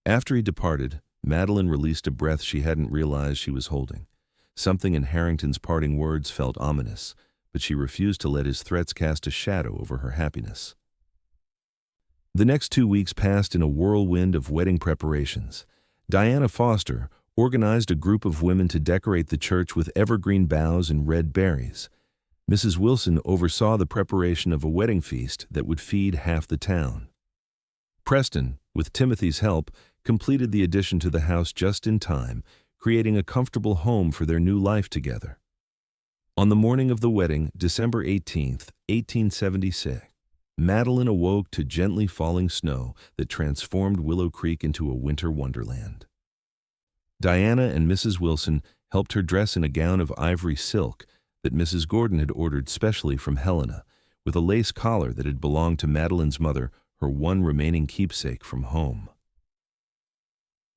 After he departed, Madeline released a breath she hadn't realized she was holding. Something in Harrington's parting words felt ominous, but she refused to let his threats cast a shadow over her happiness. The next 2 weeks passed in a whirlwind of wedding preparations. Diana Foster organized a group of women to decorate the church with evergreen boughs and red berries. Mrs. Wilson oversaw the preparation of a wedding feast that would feed half the town. Preston, with Timothy's help, completed the addition to the house just in time, creating a comfortable home for their new life together. On the morning of the wedding, December 18th, 1876, Madeline awoke to gently falling snow that transformed Willow Creek into a winter wonderland. Diana and Mrs. Wilson helped her dress in a gown of ivory silk that Mrs. Gordon had ordered specially from Helena, with a lace collar that had belonged to Madeline's mother, her one remaining keepsake from home.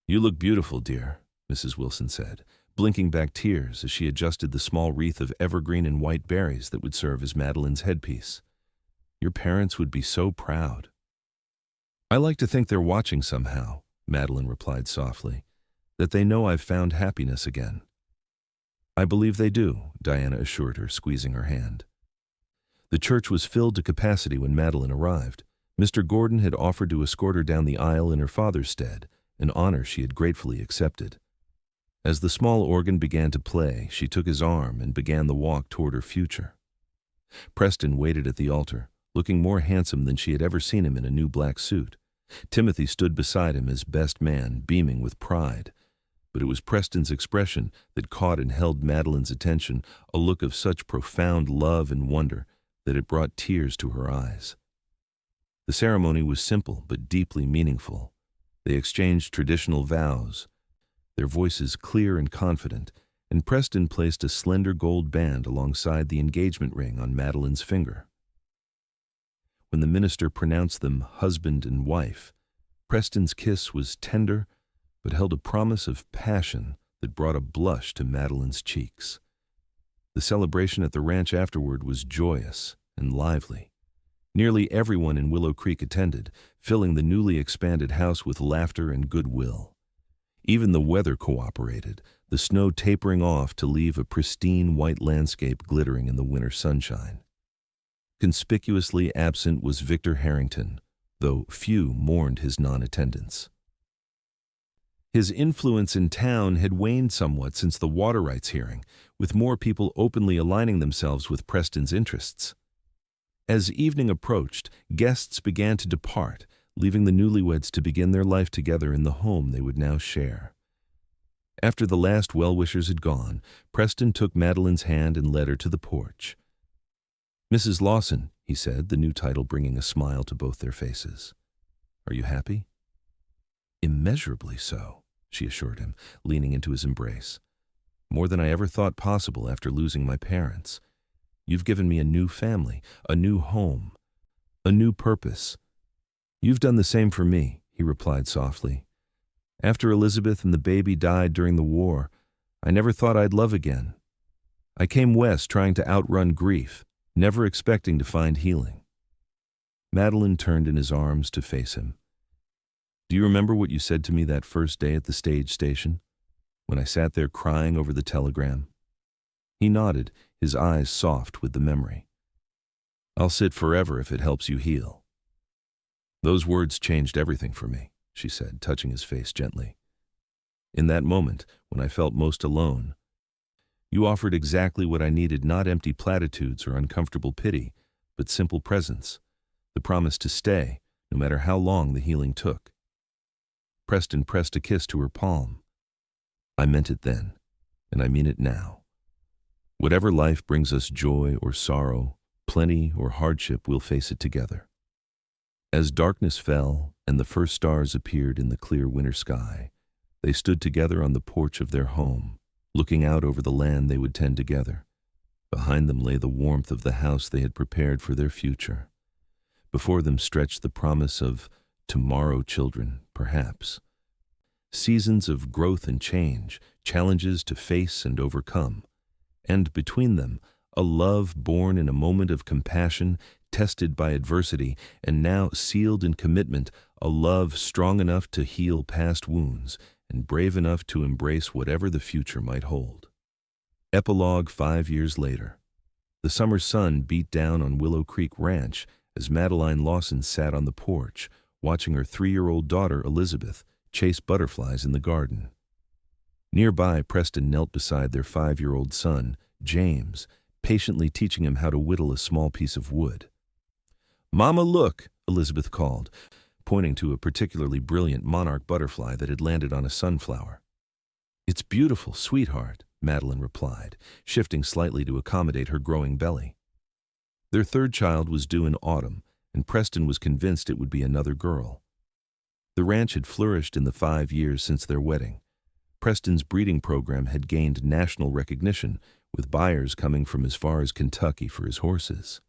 "You look beautiful, dear," Mrs. Wilson said, blinking back tears as she adjusted the small wreath of evergreen and white berries that would serve as Madeline's headpiece. "Your parents would be so proud." "I like to think they're watching somehow," Madeline replied softly, "that they know I've found happiness again." "I believe they do," Diana assured her, squeezing her hand. The church was filled to capacity when Madeline arrived. Mr. Gordon had offered to escort her down the aisle in her father's stead, an honor she had gratefully accepted. As the small organ began to play, she took his arm and began the walk toward her future. Preston waited at the altar, looking more handsome than she had ever seen him in a new black suit. Timothy stood beside him as best man, beaming with pride. But it was Preston's expression that caught and held Madeline's attention, a look of such profound love and wonder that it brought tears to her eyes. The ceremony was simple but deeply meaningful. They exchanged traditional vows, their voices clear and confident, and Preston placed a slender gold band alongside the engagement ring on Madeline's finger. When the minister pronounced them husband and wife, Preston's kiss was tender but held a promise of passion that brought a blush to Madeline's cheeks. The celebration at the ranch afterward was joyous and lively. Nearly everyone in Willow Creek attended, filling the newly expanded house with laughter and goodwill. Even the weather cooperated, the snow tapering off to leave a pristine white landscape glittering in the winter sunshine. Conspicuously absent was Victor Harrington, though few mourned his non-attendance. His influence in town had waned somewhat since the water rights hearing, with more people openly aligning themselves with Preston's interests. As evening approached, guests began to depart, leaving the newlyweds to begin their life together in the home they would now share. After the last well-wishers had gone, Preston took Madeline's hand and led her to the porch. "Mrs. Lawson," he said, the new title bringing a smile to both their faces. "Are you happy?" "Immeasurably so," she assured him, leaning into his embrace. "More than I ever thought possible after losing my parents. You've given me a new family, a new home, a new purpose." "You've done the same for me," he replied softly. "After Elizabeth and the baby died during the war, I never thought I'd love again. I came west trying to outrun grief, never expecting to find healing." Madeline turned in his arms to face him. "Do you remember what you said to me that first day at the stage station, when I sat there crying over the telegram?" He nodded, his eyes soft with the memory. "I'll sit forever if it helps you heal." "Those words changed everything for me," she said, touching his face gently. "In that moment, when I felt most alone, you offered exactly what I needed, not empty platitudes or uncomfortable pity, but simple presence, the promise to stay, no matter how long the healing took." Preston pressed a kiss to her palm. "I meant it then, and I mean it now. Whatever life brings us, joy or sorrow, plenty or hardship, we'll face it together." As darkness fell and the first stars appeared in the clear winter sky, they stood together on the porch of their home, looking out over the land they would tend together. Behind them lay the warmth of the house they had prepared for their future. Before them stretched the promise of tomorrow children, perhaps. seasons of growth and change, challenges to face and overcome. And between them, a love born in a moment of compassion, tested by adversity, and now sealed in commitment, a love strong enough to heal past wounds and brave enough to embrace whatever the future might hold. Epilogue 5 years later. The summer sun beat down on Willow Creek Ranch as Madeline Lawson sat on the porch, watching her 3-year-old daughter, Elizabeth, chase butterflies in the garden. Nearby, Preston knelt beside their 5-year-old son, James, patiently teaching him how to whittle a small piece of wood. "Mama, look," Elizabeth called, pointing to a particularly brilliant monarch butterfly that had landed on a sunflower. "It's beautiful, sweetheart," Madeline replied, shifting slightly to accommodate her growing belly. Their third child was due in autumn, and Preston was convinced it would be another girl. The ranch had flourished in the 5 years since their wedding. Preston's breeding program had gained national recognition, with buyers coming from as far as Kentucky for his horses.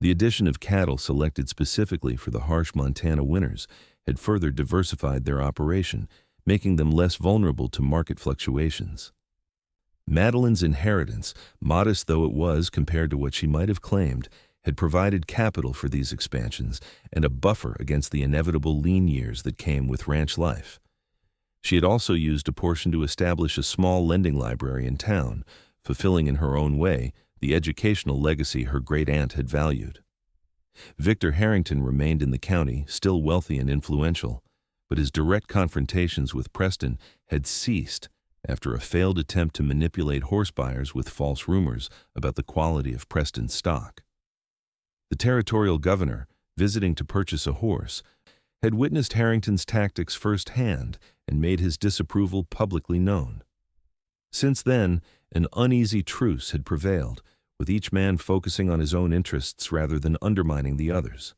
The addition of cattle selected specifically for the harsh Montana winters had further diversified their operation, making them less vulnerable to market fluctuations. Madeline's inheritance, modest though it was compared to what she might have claimed, had provided capital for these expansions and a buffer against the inevitable lean years that came with ranch life. She had also used a portion to establish a small lending library in town, fulfilling in her own way the educational legacy her great-aunt had valued. Victor Harrington remained in the county, still wealthy and influential, but his direct confrontations with Preston had ceased after a failed attempt to manipulate horse buyers with false rumors about the quality of Preston's stock. The territorial governor, visiting to purchase a horse, had witnessed Harrington's tactics firsthand and made his disapproval publicly known. Since then, an uneasy truce had prevailed, with each man focusing on his own interests rather than undermining the others.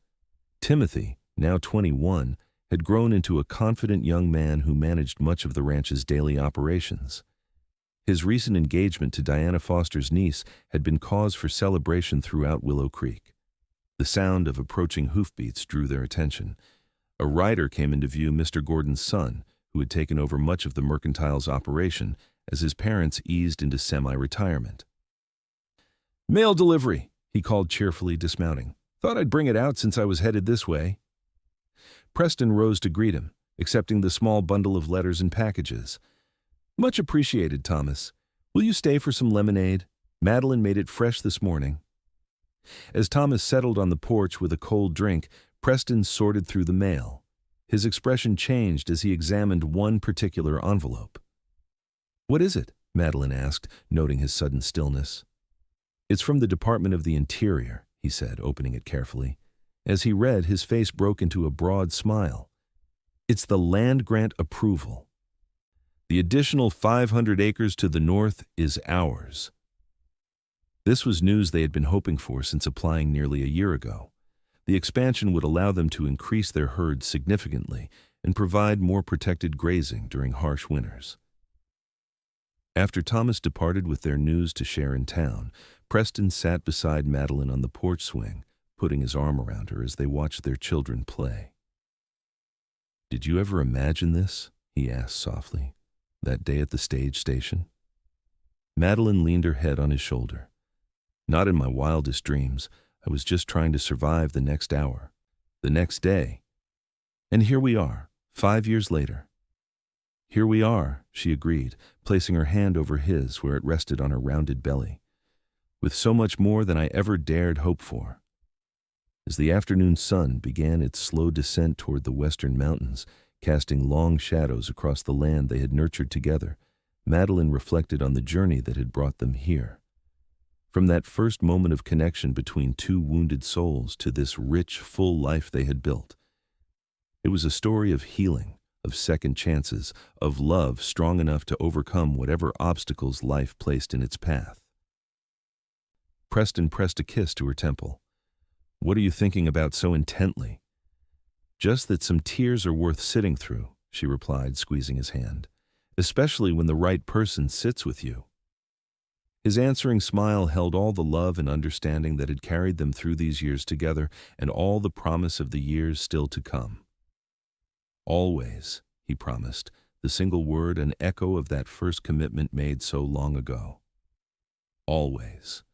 Timothy, now 21, had grown into a confident young man who managed much of the ranch's daily operations. His recent engagement to Diana Foster's niece had been cause for celebration throughout Willow Creek. The sound of approaching hoofbeats drew their attention. A rider came into view, Mr. Gordon's son, who had taken over much of the mercantile's operation as his parents eased into semi-retirement. "Mail delivery," he called cheerfully, dismounting. "Thought I'd bring it out since I was headed this way." Preston rose to greet him, accepting the small bundle of letters and packages. "Much appreciated, Thomas. Will you stay for some lemonade? Madeline made it fresh this morning." As Thomas settled on the porch with a cold drink, Preston sorted through the mail. His expression changed as he examined one particular envelope. "What is it?" Madeline asked, noting his sudden stillness. "It's from the Department of the Interior," he said, opening it carefully. As he read, his face broke into a broad smile. "It's the land grant approval. The additional 500 acres to the north is ours." This was news they had been hoping for since applying nearly a year ago. The expansion would allow them to increase their herds significantly and provide more protected grazing during harsh winters. After Thomas departed with their news to share in town, Preston sat beside Madeline on the porch swing, putting his arm around her as they watched their children play. "Did you ever imagine this?" he asked softly, "that day at the stage station?" Madeline leaned her head on his shoulder. "Not in my wildest dreams. I was just trying to survive the next hour, the next day. And here we are, 5 years later." "Here we are," she agreed, placing her hand over his where it rested on her rounded belly. "With so much more than I ever dared hope for." As the afternoon sun began its slow descent toward the western mountains, casting long shadows across the land they had nurtured together, Madeline reflected on the journey that had brought them here. From that first moment of connection between two wounded souls to this rich, full life they had built. It was a story of healing, of second chances, of love strong enough to overcome whatever obstacles life placed in its path. Preston pressed a kiss to her temple. "What are you thinking about so intently?" "Just that some tears are worth sitting through," she replied, squeezing his hand, "especially when the right person sits with you." His answering smile held all the love and understanding that had carried them through these years together and all the promise of the years still to come. "Always," he promised, the single word an echo of that first commitment made so long ago. Always.